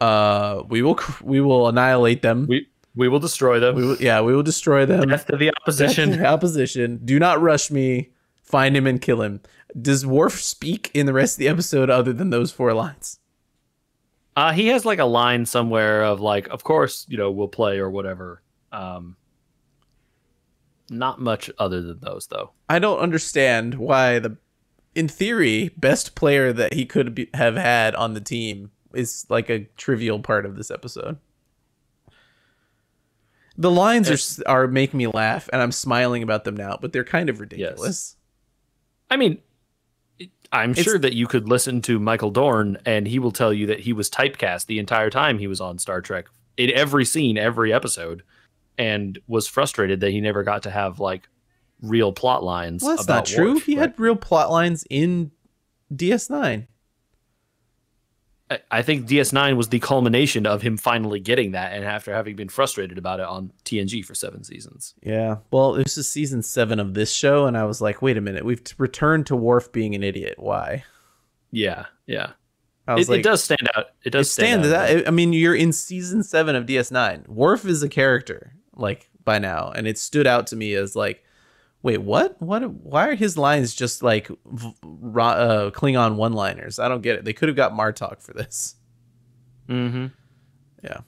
We will annihilate them. We will destroy them. We will destroy them. Death to the opposition. Death to the opposition. Do not rush me. Find him and kill him. Does Worf speak in the rest of the episode other than those 4 lines? He has like a line somewhere of like, of course, we'll play or whatever. Not much other than those, though. I don't understand why in theory, best player that he could have had on the team is like a trivial part of this episode. The lines are making me laugh, and I'm smiling about them now, but they're kind of ridiculous. Yes. I mean, I'm sure that you could listen to Michael Dorn, and he will tell you that he was typecast the entire time he was on Star Trek, in every scene, every episode, and was frustrated that he never got to have like real plot lines. Well, that's not true. He had real plot lines in DS9. I think DS9 was the culmination of him finally getting that, and after having been frustrated about it on TNG for 7 seasons. Yeah. Well, this is season 7 of this show, and I was like, wait a minute, we've returned to Worf being an idiot. Why? Yeah. It does stand out. It does stand out. I mean, you're in season 7 of DS9. Worf is a character, like, by now, and it stood out to me as like, wait, what? Why are his lines just like Klingon one-liners? I don't get it. They could have got Martok for this. Mm-hmm. Yeah.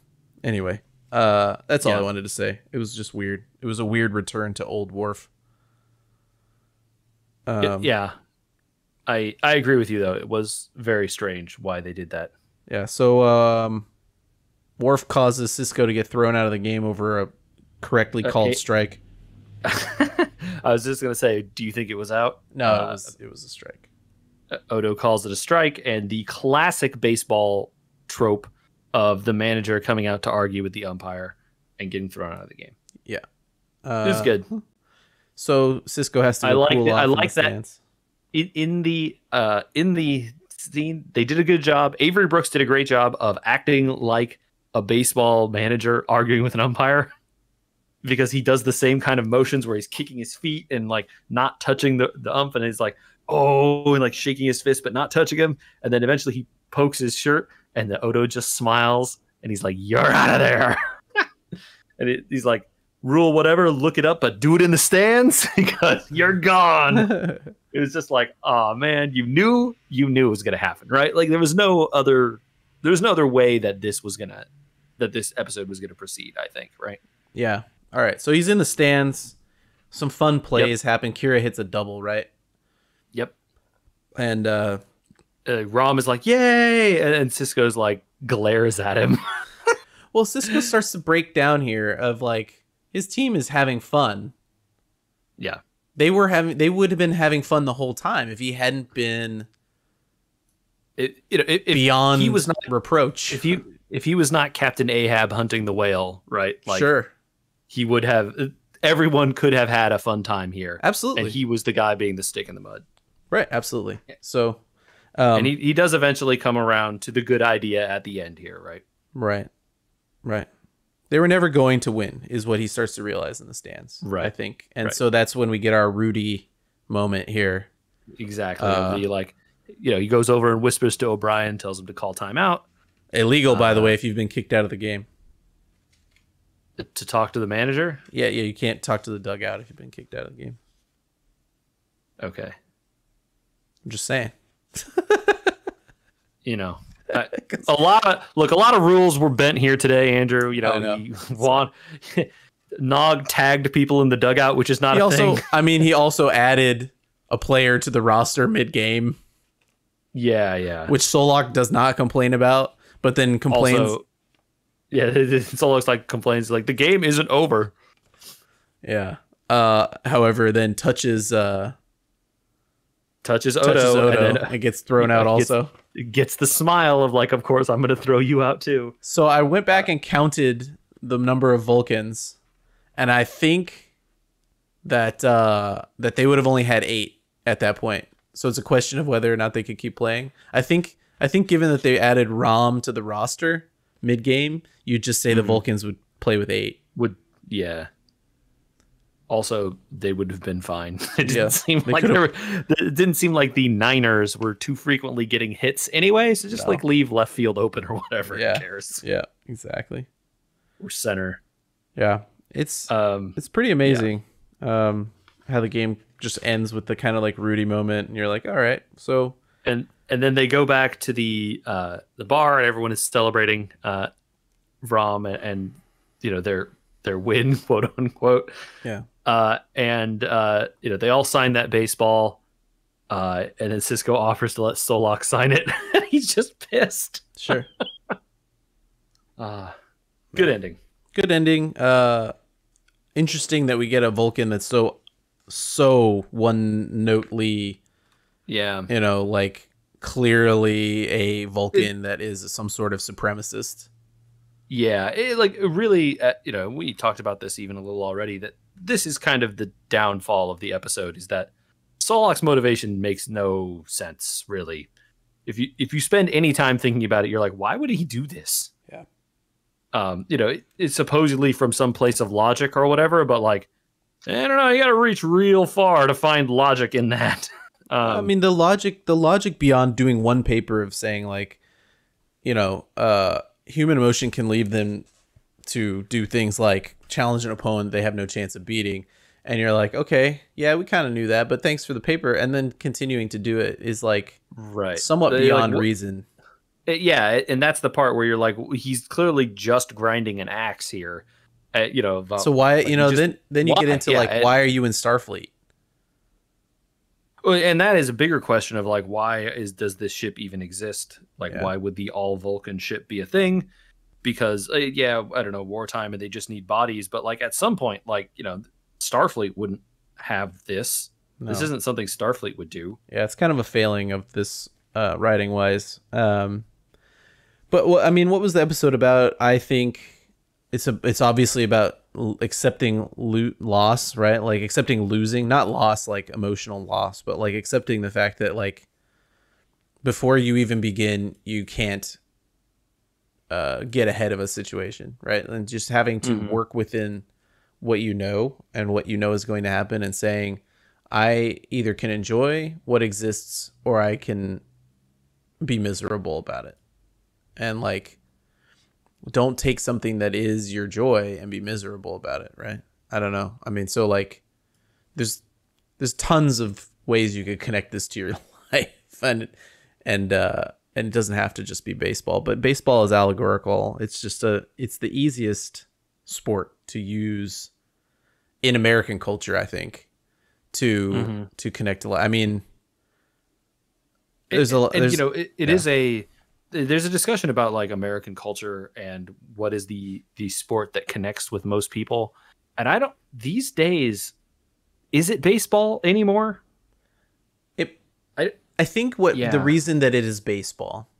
Anyway, that's all I wanted to say. It was just weird. It was a weird return to old Worf. Yeah. I agree with you, though. It was very strange why they did that. Yeah, so Worf causes Sisko to get thrown out of the game over a correctly called strike. I was just going to say, do you think it was out? No, it was a strike. Odo calls it a strike, and the classic baseball trope of the manager coming out to argue with the umpire and getting thrown out of the game. Yeah. It was good. So Sisko has to cool off. I like that. In the scene, they did a good job. Avery Brooks did a great job of acting like a baseball manager arguing with an umpire, because he does the same kind of motions where he's kicking his feet and like not touching the ump, and he's like, oh, and like shaking his fist but not touching him, and then eventually he pokes his shirt and the Odo just smiles and he's like, you're out of there. And he's like, rule whatever, look it up, but do it in the stands because you're gone. It was just like, oh man, you knew it was gonna happen, right? Like there was no other way that this episode was gonna proceed, I think, right? Yeah. All right. So he's in the stands. Some fun plays happen. Kira hits a double, right? Yep. And Rom is like, yay! And Sisko's like glares at him. Well, Sisko starts to break down here of like his team is having fun. Yeah. They would have been having fun the whole time if he hadn't been beyond he was not reproach. If he was not Captain Ahab hunting the whale, right? Like, sure. He would have. Everyone could have had a fun time here. Absolutely. And he was the guy being the stick in the mud. Right. Absolutely. So, and he does eventually come around to the good idea at the end here, right? Right. They were never going to win, is what he starts to realize in the stands. Right. I think, and so that's when we get our Rudy moment here. Exactly. He goes over and whispers to O'Brien, tells him to call timeout. Illegal, by the way, if you've been kicked out of the game. To talk to the manager? Yeah, you can't talk to the dugout if you've been kicked out of the game. Okay. I'm just saying. You know, a lot of rules were bent here today, Andrew. You know. Nog tagged people in the dugout, which is not a thing. He also added a player to the roster mid-game. Yeah. Which Solak does not complain about, but then complains. Also, Solak complains like the game isn't over. Yeah. However, then touches Odo, and then it gets thrown out also. Gets the smile of like, of course, I'm going to throw you out too. So I went back and counted the number of Vulcans, and I think that they would have only had 8 at that point. So it's a question of whether or not they could keep playing. I think given that they added Rom to the roster mid-game, you'd just say the Vulcans would play with 8. Yeah. Also, they would have been fine. It didn't seem like the Niners were too frequently getting hits anyway. So just leave left field open or whatever. Yeah. Who cares? Yeah, exactly. Or center. Yeah, it's pretty amazing how the game just ends with the kind of like Rudy moment, and you're like, all right, so and then they go back to the bar, and everyone is celebrating Rom and their win, quote unquote. Yeah. They all sign that baseball, and then Cisco offers to let Solak sign it. He's just pissed. Sure. Good ending. Good ending. Interesting that we get a Vulcan that's so one-notely, like clearly a Vulcan that is some sort of supremacist. Yeah, we talked about this even a little already, that this is kind of the downfall of the episode, is that Solak's motivation makes no sense, really. If you spend any time thinking about it, you're like, why would he do this? Yeah. It's supposedly from some place of logic or whatever, but like, I don't know, you got to reach real far to find logic in that. The logic beyond doing one paper of saying like, human emotion can lead them to do things like challenge an opponent they have no chance of beating, and you're like, okay, yeah, we kind of knew that, but thanks for the paper, and then continuing to do it is like somewhat beyond reason. Yeah, and that's the part where you're like, he's clearly just grinding an axe here. So why, then you get into why are you in Starfleet? And that is a bigger question of like, does this ship even exist? Like, why would the all Vulcan ship be a thing? Because I don't know, wartime, and they just need bodies. But like at some point, Starfleet wouldn't have this. No. This isn't something Starfleet would do. Yeah, it's kind of a failing of this writing wise. But what was the episode about? I think it's obviously about accepting loss, right? Like accepting losing, not loss like emotional loss, but like accepting the fact that like before you even begin, you can't get ahead of a situation, right? And just having to work within what you know and what you know is going to happen, and saying, I either can enjoy what exists or I can be miserable about it. And like, don't take something that is your joy and be miserable about it, right? I don't know. So like, there's tons of ways you could connect this to your life, and it doesn't have to just be baseball. But baseball is allegorical. It's the easiest sport to use in American culture, I think, to connect to life. There's a discussion about like American culture and what is the sport that connects with most people. And these days, is it baseball anymore? I think the reason that it is baseball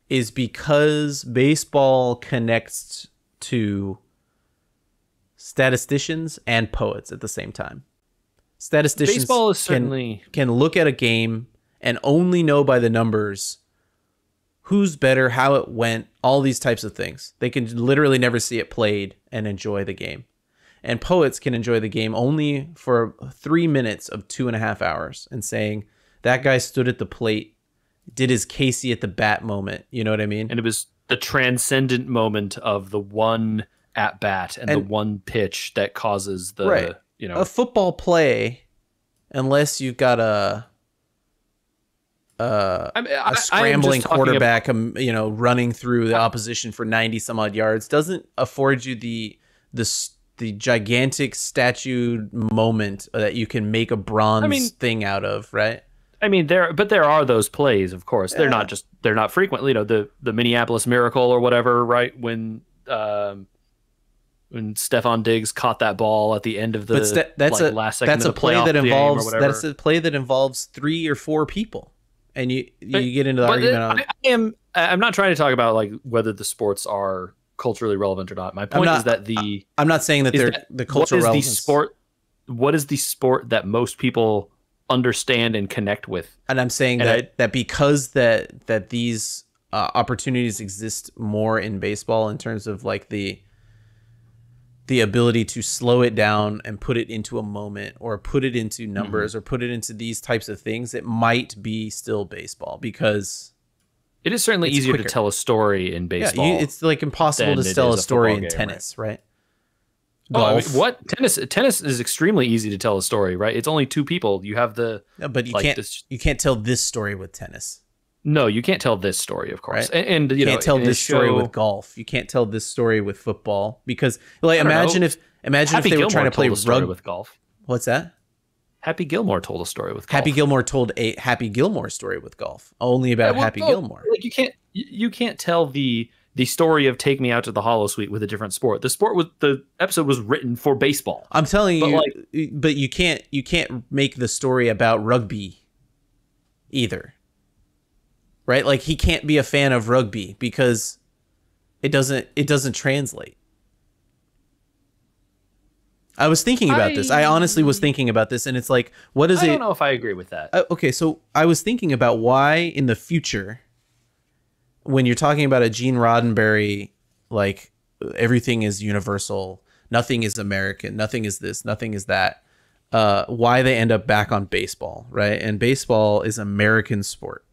is because baseball connects to statisticians and poets at the same time. Statisticians baseball is certainly can look at a game and only know by the numbers who's better, how it went, all these types of things. They can literally never see it played and enjoy the game. And poets can enjoy the game only for 3 minutes of 2.5 hours, and saying, that guy stood at the plate, did his Casey at the bat moment. You know what I mean? And it was the transcendent moment of the one at bat and the one pitch that causes the, a football play unless you've got a scrambling quarterback, running through the opposition for 90 some odd yards, doesn't afford you the gigantic statue moment that you can make a bronze thing out of, right? I mean, there are those plays, of course. Yeah. They're not frequently, the Minneapolis Miracle or whatever, right? When Stephon Diggs caught that ball at the end of the last second of the playoff game. That's a play that involves 3 or 4 people. And you get into the argument on. I'm not trying to talk about like whether the sports are culturally relevant or not. My point is that I'm not saying that they're the cultural relevance. What is the sport that most people understand and connect with? And I'm saying that because that these opportunities exist more in baseball in terms of like the ability to slow it down and put it into a moment or put it into numbers or put it into these types of things, it might be still baseball because it is certainly easier to tell a story in baseball. Yeah, it's like impossible to tell a story in tennis, right? Golf. What? Tennis is extremely easy to tell a story, right? It's only 2 people. You have but you can't tell this story with tennis. No, you can't tell this story, of course. Right? And you can't tell this story with golf. You can't tell this story with football because, like, imagine if they were trying to play rugby with golf. What's that? Happy Gilmore told a story with golf. Happy Gilmore told a Happy Gilmore story with golf, only about Happy Gilmore. Like you can't tell the story of Take Me Out to the Holosuite with a different sport. The episode was written for baseball. I'm telling you, but you can't make the story about rugby either. Right? Like he can't be a fan of rugby because it doesn't translate. I was thinking about this. I honestly was thinking about this, and it's like, what is it? I don't know if I agree with that. Okay, so I was thinking about why in the future, when you're talking about a Gene Roddenberry, like everything is universal, nothing is American, nothing is this, nothing is that, why they end up back on baseball, right? And baseball is American sport.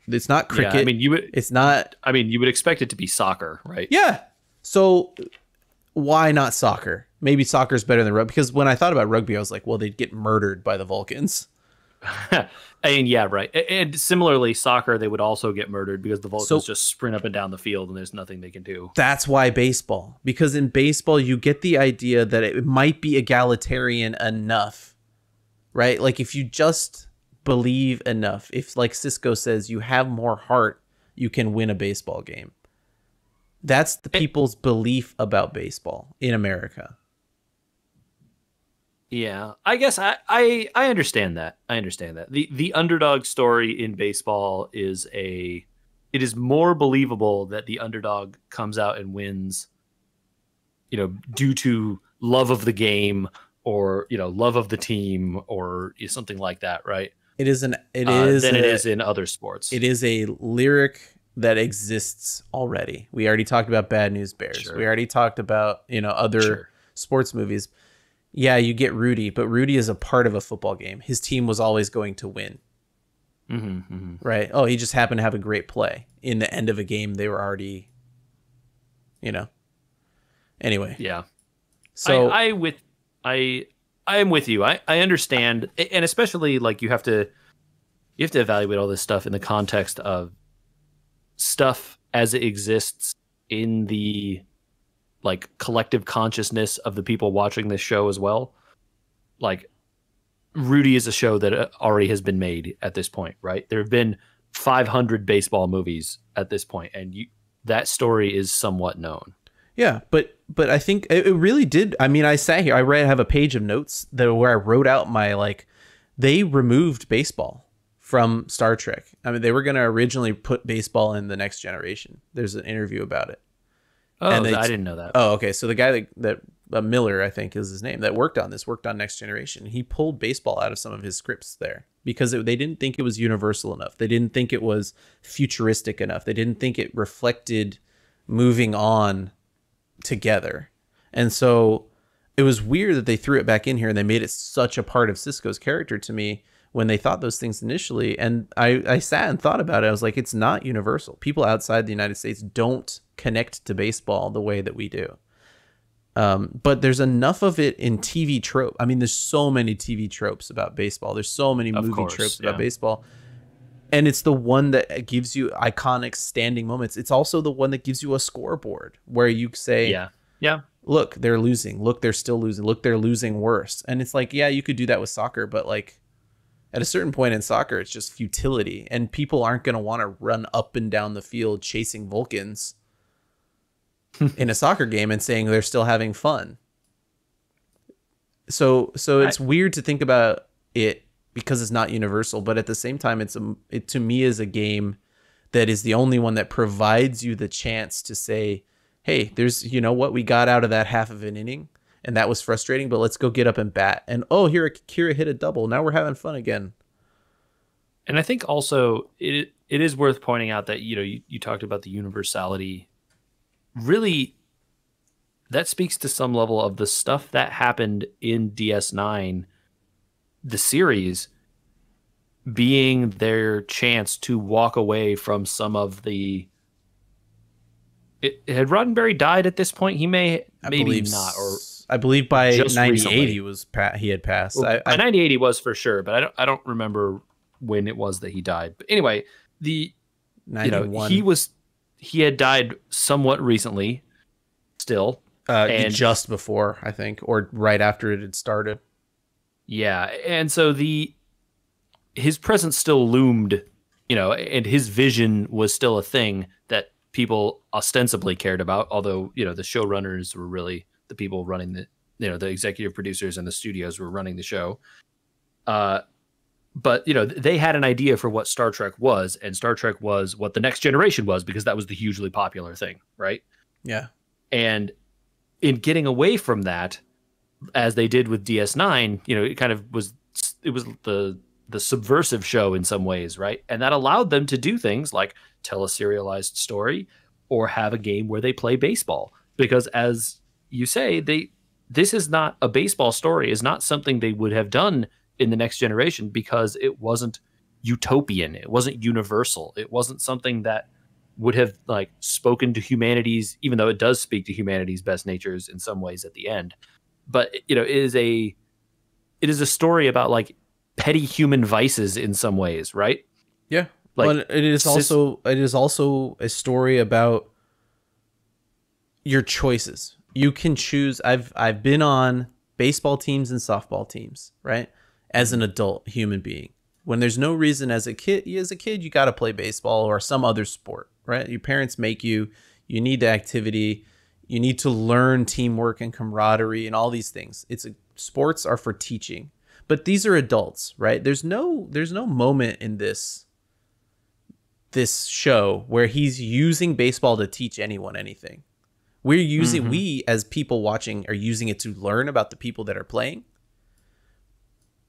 It's not cricket. Yeah, I mean, it's not. I mean, you would expect it to be soccer, right? Yeah. So why not soccer? Maybe soccer's better than rugby. Because when I thought about rugby, I was like, well, they'd get murdered by the Vulcans. I mean, yeah, right. And similarly, soccer, they would also get murdered because the Vulcans just sprint up and down the field and there's nothing they can do. That's why baseball. Because in baseball, you get the idea that it might be egalitarian enough, right? Like if you just believe enough, if like Cisco says you have more heart, you can win a baseball game. That's the people's belief about baseball in America. Yeah, I guess I understand that. I understand that. The underdog story in baseball it is more believable that the underdog comes out and wins, due to love of the game or, love of the team or something like that, right? It is than it is in other sports. It is a lyric that exists already. We already talked about Bad News Bears. Sure. We already talked about, other sports movies. Yeah, you get Rudy, but Rudy is a part of a football game. His team was always going to win. Right? Oh, he just happened to have a great play. In the end of a game, they were already, Anyway. Yeah. So I am with you. I understand, and especially like you have to evaluate all this stuff in the context of stuff as it exists in the like collective consciousness of the people watching this show as well. Like Rudy is a show that already has been made at this point, right? There have been 500 baseball movies at this point, and that story is somewhat known. Yeah, but I think it really did. I mean, I sat here. I have a page of notes where I wrote out my they removed baseball from Star Trek. I mean, they were going to originally put baseball in The Next Generation. There's an interview about it. Oh, I didn't know that. Oh, okay. So the guy that Miller, I think is his name, that worked on Next Generation. He pulled baseball out of some of his scripts there because they didn't think it was universal enough. They didn't think it was futuristic enough. They didn't think it reflected moving on together. And so it was weird that they threw it back in here and they made it such a part of Cisco's character to me when they thought those things initially. And I sat and thought about it. I was like, it's not universal. People outside the United States don't connect to baseball the way that we do. But there's enough of it in TV trope. I mean, there's so many TV tropes about baseball. There's so many movie tropes about baseball. And it's the one that gives you iconic standing moments. It's also the one that gives you a scoreboard where you say, look, they're losing. Look, they're still losing. Look, they're losing worse. And it's like, yeah, you could do that with soccer, but like at a certain point in soccer, it's just futility. And people aren't going to want to run up and down the field chasing Vulcans in a soccer game and saying they're still having fun. So it's weird to think about it because it's not universal, but at the same time, it to me is a game that is the only one that provides you the chance to say, hey, there's, you know what, we got out of that half of an inning and that was frustrating, but let's go get up and bat. And oh, here Kira hit a double. Now we're having fun again. And I think also it is worth pointing out that, you talked about the universality. Really, that speaks to some level of the stuff that happened in DS9, the series, being their chance to walk away from some of the... Had Roddenberry died at this point? He maybe not, or I believe by 98 he had passed. Well, by 98 he was for sure, but I don't remember when it was that he died. But anyway, 91. He had died somewhat recently, still, and just before, I think, or right after it had started. Yeah, and so his presence still loomed, and his vision was still a thing that people ostensibly cared about, although, the showrunners were really the people running the executive producers and the studios were running the show. But, they had an idea for what Star Trek was, and Star Trek was what the Next Generation was, because that was the hugely popular thing, right? Yeah. And in getting away from that, as they did with DS9, it kind of was the subversive show in some ways, right? And that allowed them to do things like tell a serialized story or have a game where they play baseball. Because as you say, this is not a baseball story, is not something they would have done in the Next Generation because it wasn't utopian. It wasn't universal. It wasn't something that would have like spoken to humanity's, even though it does speak to humanity's best natures in some ways at the end. But, it is a story about like petty human vices in some ways, right? Yeah. Like, well, it is also a story about your choices. You can choose. I've been on baseball teams and softball teams, right? As an adult human being, when there's no reason as a kid, you got to play baseball or some other sport, right? Your parents make you need the activity. You need to learn teamwork and camaraderie and all these things. Sports are for teaching, but these are adults, right? There's no moment in this show where he's using baseball to teach anyone anything. We as people watching are using it to learn about the people that are playing,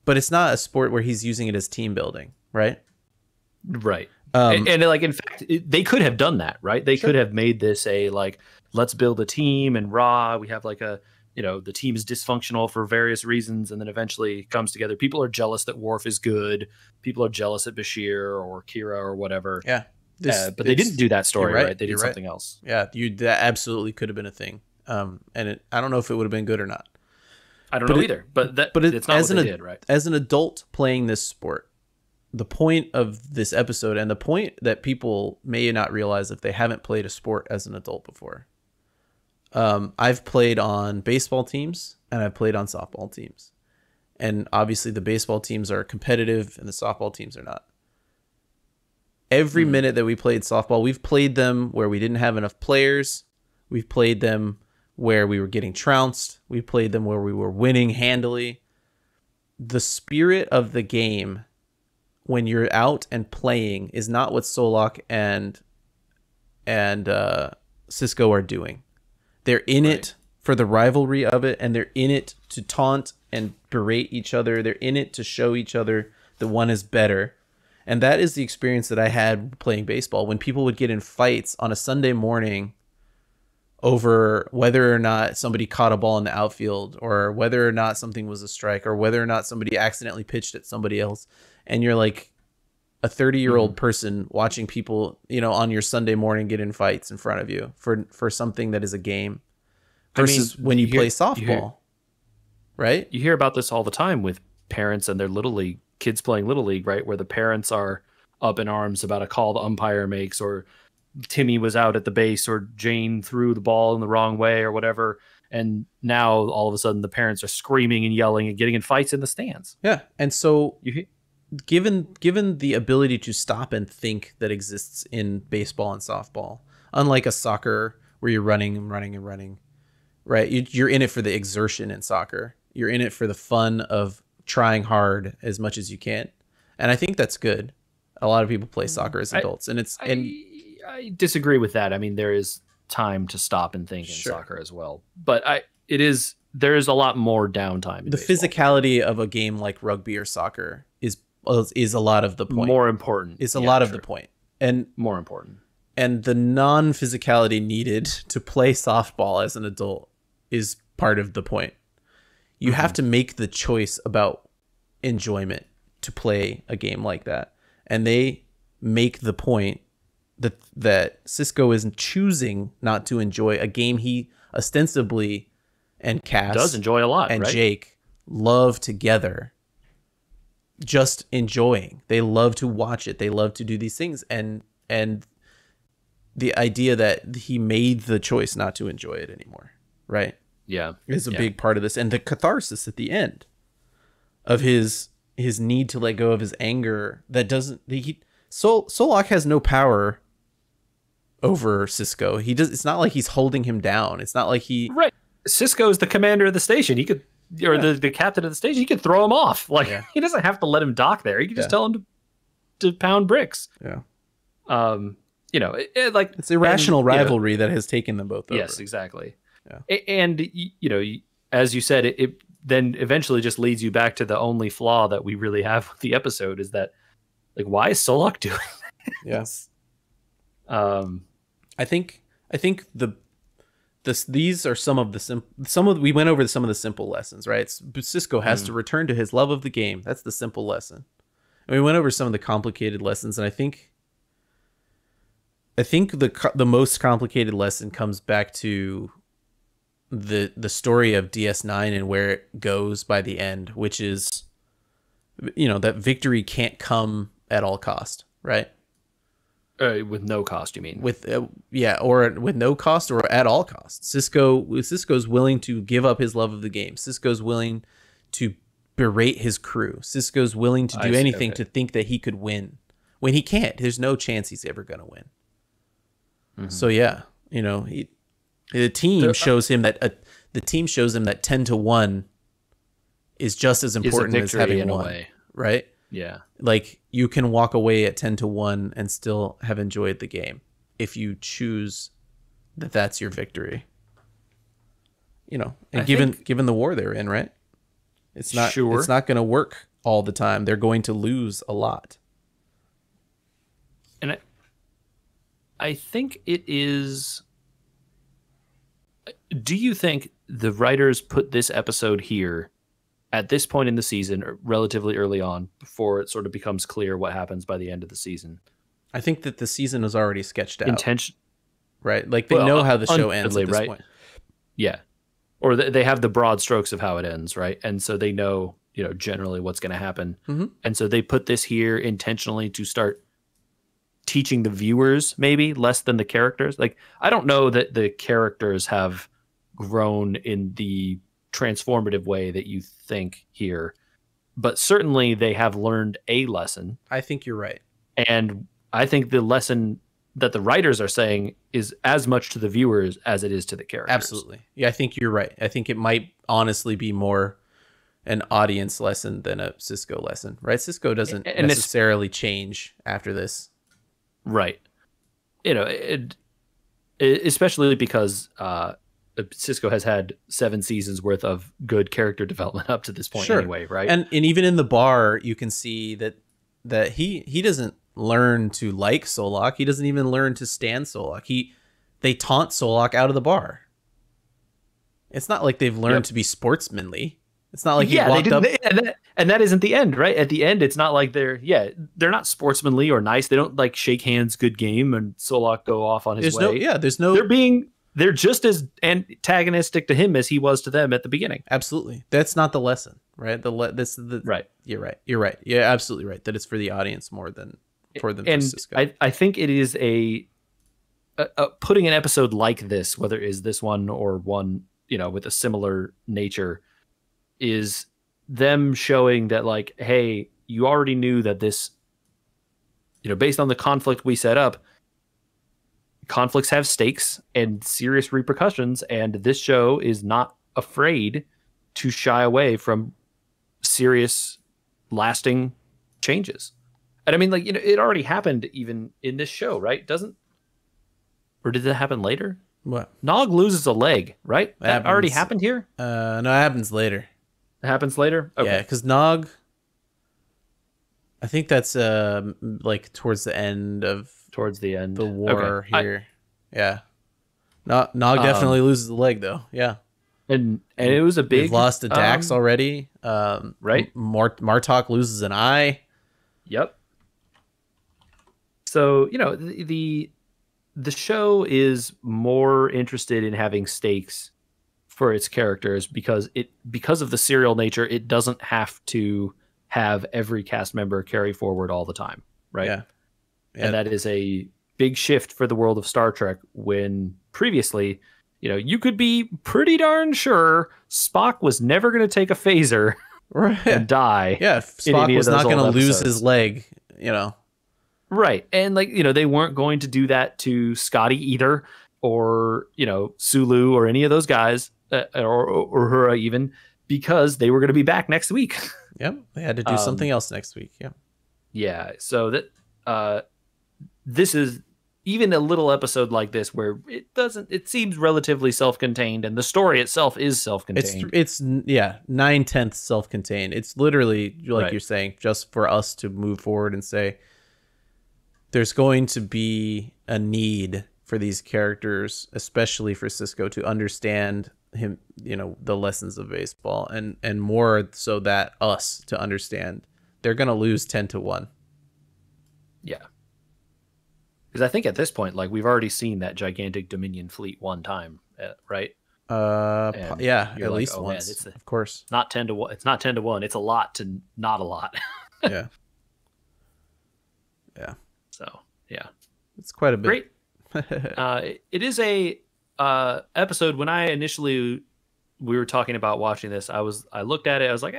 but it's not a sport where he's using it as team building, right? Right. And like, in fact, they could have done that, right? They could have made this let's build a team, and we have like the team is dysfunctional for various reasons, and then eventually it comes together. People are jealous that Worf is good. People are jealous at Bashir or Kira or whatever. Yeah. But they didn't do that story, right? They did something else. Yeah, that absolutely could have been a thing. And I don't know if it would have been good or not. I don't know either. But it's not what they did, right? As an adult playing this sport, the point of this episode, and the point that people may not realize if they haven't played a sport as an adult before. I've played on baseball teams and I've played on softball teams. And obviously the baseball teams are competitive and the softball teams are not. Every minute that we played softball, we've played them where we didn't have enough players. We've played them where we were getting trounced. We played them where we were winning handily. The spirit of the game when you're out and playing is not what Solok and Cisco are doing. They're in it for the rivalry of it, and they're in it to taunt and berate each other. They're in it to show each other that one is better. And that is the experience that I had playing baseball. When people would get in fights on a Sunday morning over whether or not somebody caught a ball in the outfield, or whether or not something was a strike, or whether or not somebody accidentally pitched at somebody else. And you're like a 30-year-old person watching people, on your Sunday morning get in fights in front of you for something that is a game. versus when you play softball, right? You hear about this all the time with parents and their little league kids playing little league, right? Where the parents are up in arms about a call the umpire makes, or Timmy was out at the base, or Jane threw the ball in the wrong way or whatever. And now all of a sudden the parents are screaming and yelling and getting in fights in the stands. Yeah. And so given the ability to stop and think that exists in baseball and softball, unlike a soccer where you're running and running and running, right? You're in it for the exertion in soccer. You're in it for the fun of trying hard as much as you can. And I think that's good. A lot of people play soccer as adults, I disagree with that. I mean, there is time to stop and think in soccer as well, but there is a lot more downtime. The physicality of a game like rugby or soccer is a lot of the point. More important. It's a lot of the point, and more important. And the non-physicality needed to play softball as an adult is part of the point. You have to make the choice about enjoyment to play a game like that. And they make the point that Cisco is choosing not to enjoy a game he ostensibly and Cass does enjoy a lot, and right? Jake love together. Just enjoying. They love to watch it. They love to do these things. And the idea that he made the choice not to enjoy it anymore, right? Yeah. Is a big part of this. And the catharsis at the end of his need to let go of his anger that doesn't... Solak has no power over Cisco. It's not like he's holding him down. It's not like he... Right. Cisco is the commander of the station. He could... Or the captain of the station, he could throw him off. Like, he doesn't have to let him dock there. He can just tell him to pound bricks. Yeah. It's irrational rivalry that has taken them both over. Yes, exactly. Yeah. And as you said, it then eventually just leads you back to the only flaw that we really have with the episode is that, like, why is Solak doing this? Yes. I think these are some of the we went over some of the simple lessons, right? Cisco has to return to his love of the game. That's the simple lesson. And we went over some of the complicated lessons, and I think the most complicated lesson comes back to the story of DS9 and where it goes by the end, which is, that victory can't come at all cost, right? With no cost, you mean? Or with no cost or at all costs. Cisco's willing to give up his love of the game. Cisco's willing to berate his crew. Cisco's willing to do anything to think that he could win when he can't. There's no chance he's ever going to win. Mm-hmm. So the team shows him that 10-1 is just as important as having won, right? Yeah. Like, you can walk away at 10-1 and still have enjoyed the game if you choose that that's your victory. And given the war they're in, right? It's not going to work all the time. They're going to lose a lot. And I think it is... Do you think the writers put this episode here at this point in the season, or relatively early on, before it sort of becomes clear what happens by the end of the season? I think that the season was already sketched out. Right? Like, they well, know how the show ends at this point. Yeah. Or they have the broad strokes of how it ends, right? And so they know, generally what's going to happen. Mm-hmm. And so they put this here intentionally to start teaching the viewers, maybe, less than the characters. Like, I don't know that the characters have grown in the transformative way that you think here, but certainly they have learned a lesson. I think you're right. And I think the lesson that the writers are saying is as much to the viewers as it is to the characters. Absolutely. Yeah, I think you're right. I think it might honestly be more an audience lesson than a Cisco lesson, right? Cisco doesn't necessarily change after this. Right. Especially because Cisco has had 7 seasons worth of good character development up to this point anyway, right? And even in the bar, you can see that he doesn't learn to like Solak. He doesn't even learn to stand Solak. They taunt Solak out of the bar. It's not like they've learned to be sportsmanly. It's not like he walked up. And that isn't the end, right? At the end, it's not like they're not sportsmanly or nice. They don't like shake hands, good game, and Solak go off on his way. They're they're just as antagonistic to him as he was to them at the beginning. Absolutely. That's not the lesson, right? Right. You're right. You're right. You're absolutely right. That it's for the audience more than for them. And I think it is a putting an episode like this, whether it is this one or one, with a similar nature, is them showing that like, hey, you already knew that this, based on the conflict we set up, conflicts have stakes and serious repercussions, and this show is not afraid to shy away from serious, lasting changes. And I mean, like, it already happened even in this show, right? Or did that happen later? What? Nog loses a leg, right? That already happened here? No, it happens later. It happens later? Okay. Yeah, because Nog, I think that's like towards the end of the war here. Yeah. Nog definitely loses the leg though. Yeah. And it was a big... We've lost to Dax already. Right. Martok loses an eye. Yep. So, the show is more interested in having stakes for its characters because of the serial nature. It doesn't have to have every cast member carry forward all the time, right? Yeah. And that is a big shift for the world of Star Trek, when previously, you could be pretty darn sure Spock was never going to take a phaser and die. Yeah, Spock was not going to lose his leg, Right. And like, they weren't going to do that to Scotty either, or, Sulu or any of those guys, or Uhura even, because they were going to be back next week. Yep. They had to do something else next week. Yeah. Yeah. So that this is even a little episode like this where it seems relatively self-contained, and the story itself is self-contained. It's 9/10 self-contained. It's literally like you're saying, just for us to move forward and say, there's going to be a need for these characters, especially for Cisco, to understand him, the lessons of baseball, and more so that us to understand they're going to lose 10-1. Yeah. Because I think at this point, like, we've already seen that gigantic Dominion fleet one time, right? Yeah, at least once. Of course. Not 10-1. It's not 10-1. It's a lot to not a lot. Yeah. Yeah. So, yeah. It's quite a bit. Great. It is a episode. When we were talking about watching this, I looked at it, I was like,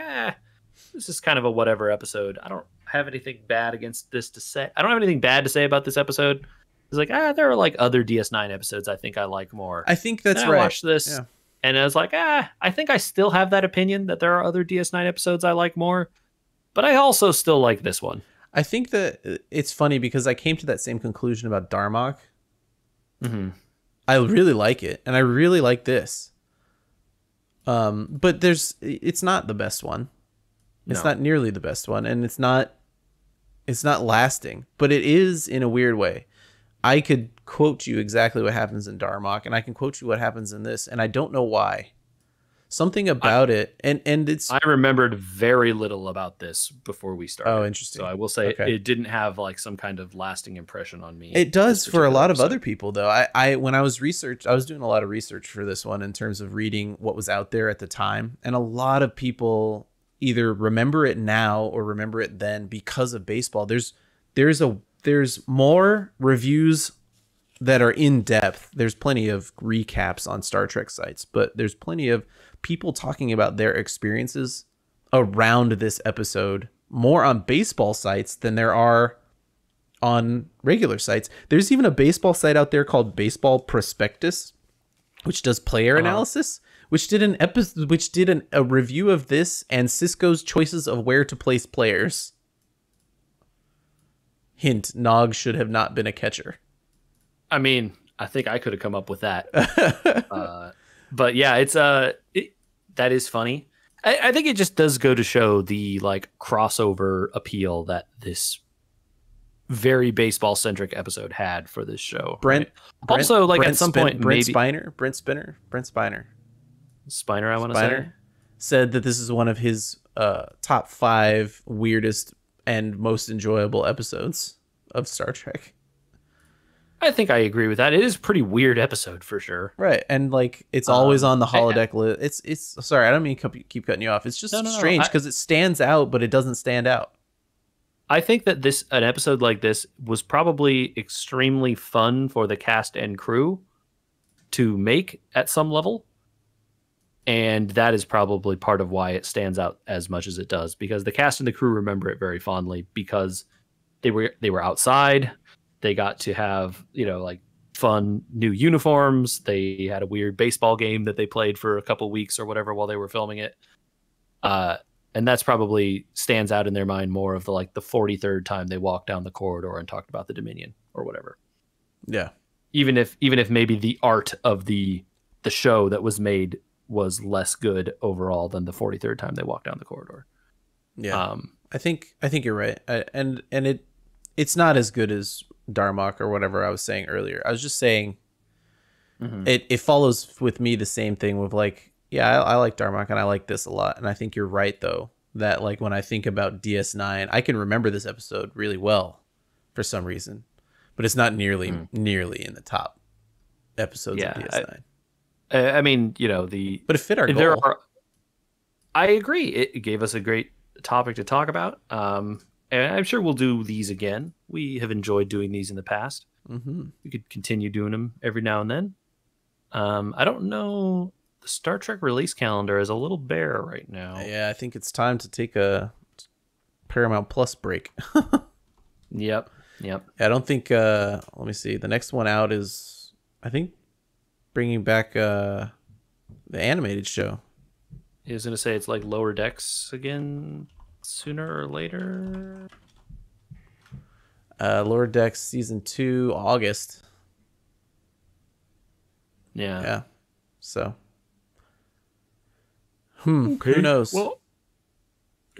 this is kind of a whatever episode. I don't have anything bad against this to say. I don't have anything bad to say about this episode. It's like, there are like other DS9 episodes I think I like more. I think that's right. I watched this and I was like, I think I still have that opinion that there are other DS9 episodes I like more, but I also still like this one. I think that it's funny because I came to that same conclusion about Darmok. Mm-hmm. I really like it, and I really like this. But it's not the best one. It's not nearly the best one, and it's not lasting, but it is in a weird way. I could quote you exactly what happens in Darmok, and I can quote you what happens in this, and I don't know why. Something about it, and it's... I remembered very little about this before we started. Oh, interesting. So I will say it didn't have like some kind of lasting impression on me. It does for a lot of other people, though. When I was doing a lot of research for this one in terms of reading what was out there at the time, and a lot of people either remember it now or remember it then because of baseball. There's more reviews that are in depth. There's plenty of recaps on Star Trek sites, but there's plenty of people talking about their experiences around this episode more on baseball sites than there are on regular sites. There's even a baseball site out there called Baseball Prospectus, which does player analysis, which did a review of this and Cisco's choices of where to place players. Hint: Nog should have not been a catcher. I mean, I think I could have come up with that. But yeah, it's that is funny. I think it just does go to show the like crossover appeal that this very baseball centric episode had for this show. Brent also like Brent at some Spin, point Brent maybe Spiner Spiner, I want to say, said that this is one of his top 5 weirdest and most enjoyable episodes of Star Trek. I think I agree with that. It is a pretty weird episode for sure. Right. And like it's always on the holodeck list. It's sorry, I don't mean to keep cutting you off. It's just strange because it stands out, but it doesn't stand out. I think that an episode like this was probably extremely fun for the cast and crew to make at some level. And that is probably part of why it stands out as much as it does, because the cast and the crew remember it very fondly because they were outside. They got to have, like fun new uniforms. They had a weird baseball game that they played for a couple weeks or whatever while they were filming it. And that's probably stands out in their mind more of the 43rd time they walked down the corridor and talked about the Dominion or whatever. Yeah. Even if maybe the art of the show that was made was less good overall than the 43rd time they walked down the corridor. Yeah. I think you're right. And it's not as good as Darmok or whatever I was saying earlier. I was just saying it follows with me the same thing with I like Darmok and I like this a lot. And I think you're right though, that when I think about DS9, I can remember this episode really well for some reason, but it's not nearly in the top episodes of DS9. I mean, but it fit our goal. I agree. It gave us a great topic to talk about. And I'm sure we'll do these again. We have enjoyed doing these in the past. We could continue doing them every now and then. I don't know. The Star Trek release calendar is a little bare right now. Yeah, I think it's time to take a Paramount Plus break. Yep. I don't think. Let me see. The next one out is, I think, bringing back the animated show. I was gonna say it's like Lower Decks again sooner or later. Lower Decks season 2, August. Yeah. So. Okay. Who knows? Well,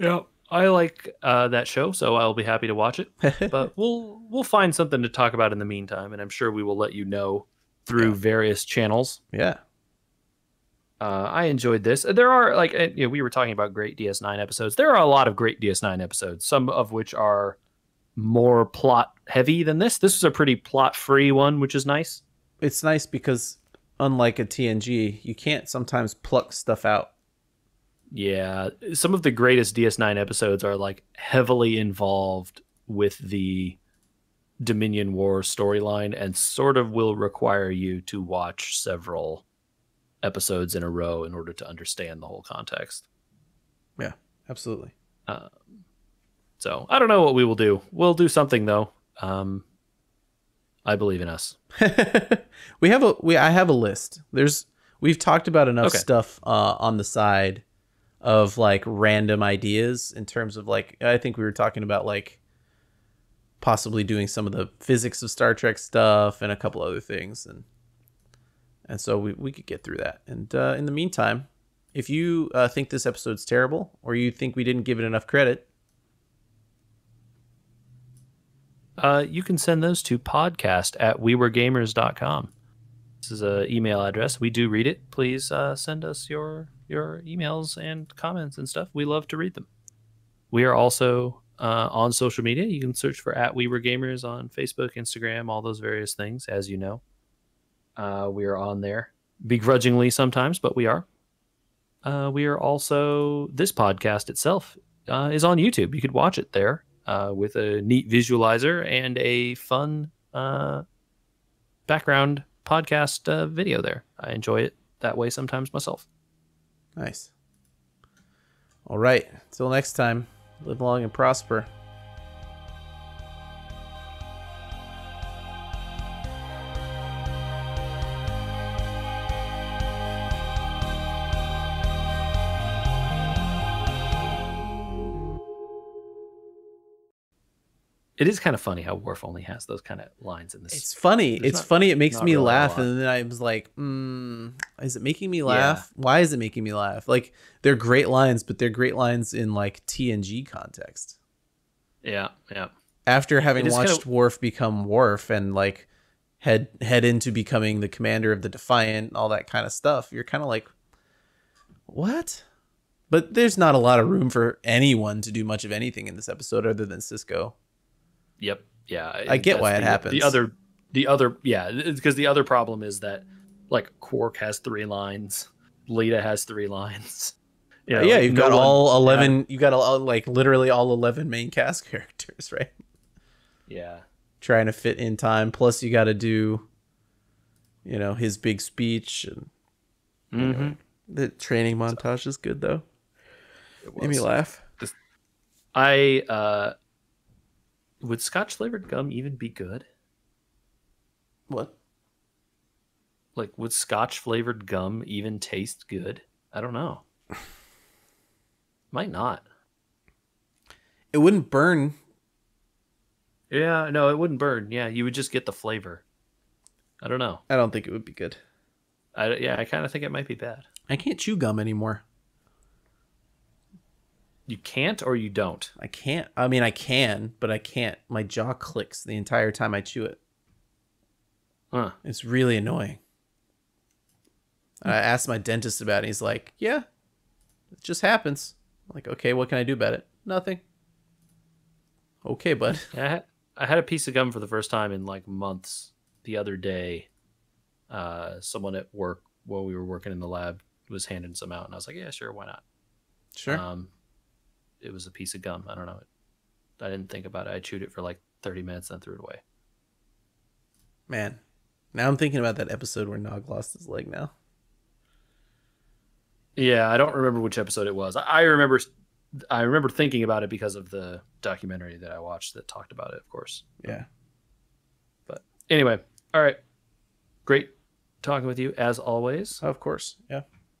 yeah, I like that show, so I'll be happy to watch it. But we'll find something to talk about in the meantime, and I'm sure we will let you know through various channels. Yeah. I enjoyed this. There are we were talking about great DS9 episodes. There are a lot of great DS9 episodes, some of which are more plot heavy than this. This was a pretty plot free one, which is nice. It's nice because unlike a TNG, you can't sometimes pluck stuff out. Yeah, some of the greatest DS9 episodes are heavily involved with the Dominion War storyline and sort of will require you to watch several episodes in a row in order to understand the whole context. Yeah, absolutely. So I don't know what we will do. We'll do something though. I believe in us. I have a list. We've talked about enough stuff on the side of random ideas in terms of I think we were talking about possibly doing some of the physics of Star Trek stuff and a couple other things, and so we could get through that. And in the meantime, if you think this episode's terrible or you think we didn't give it enough credit, you can send those to podcast@weweregamers.com. This is an email address. We do read it. Please send us your emails and comments and stuff. We love to read them. We are also on social media. You can search for @weweregamers on Facebook, Instagram, all those various things, as you know. We are on there begrudgingly sometimes, but we are. We are also, this podcast itself is on YouTube. You could watch it there with a neat visualizer and a fun background podcast video there. I enjoy it that way sometimes myself. Nice. All right. Till next time, live long and prosper. It is kind of funny how Worf only has those kind of lines in this. It's funny. It makes me laugh. And then I was like, is it making me laugh? Yeah. Why is it making me laugh? They're great lines, but they're great lines in TNG context. Yeah. After having watched Worf become Worf and head into becoming the commander of the Defiant, all that kind of stuff, you're kind of like, what? But there's not a lot of room for anyone to do much of anything in this episode other than Sisko. Yep. Yeah. I get why it happens. because the other problem is that like Quark has 3 lines, Lita has 3 lines. Yeah, like you've got all 11. You got like literally all 11 main cast characters, right? Yeah, trying to fit in time. Plus, you got to do, his big speech and anyway, the training montage is good though. It made me laugh. Would Scotch flavored gum even be good? What? Like, would Scotch flavored gum even taste good? I don't know. Might not. It wouldn't burn. Yeah, no, it wouldn't burn. Yeah, you would just get the flavor. I don't know. I don't think it would be good. I kind of think it might be bad. I can't chew gum anymore. You can't or you don't? I can't. I mean, I can, but I can't. My jaw clicks the entire time I chew it. Huh. It's really annoying. I asked my dentist about it. He's like, yeah, it just happens. I'm like, okay, what can I do about it? Nothing. Okay, bud. Yeah, I had a piece of gum for the first time in like months the other day. Someone at work, while we were working in the lab, was handing some out, and I was like, yeah, sure, why not? Sure. It was a piece of gum. I don't know. I didn't think about it. I chewed it for like 30 minutes and threw it away. Man, now I'm thinking about that episode where Nog lost his leg now. Yeah, I don't remember which episode it was. I remember thinking about it because of the documentary that I watched that talked about it, of course. Yeah. But anyway, all right. Great talking with you as always. Of course. Yeah.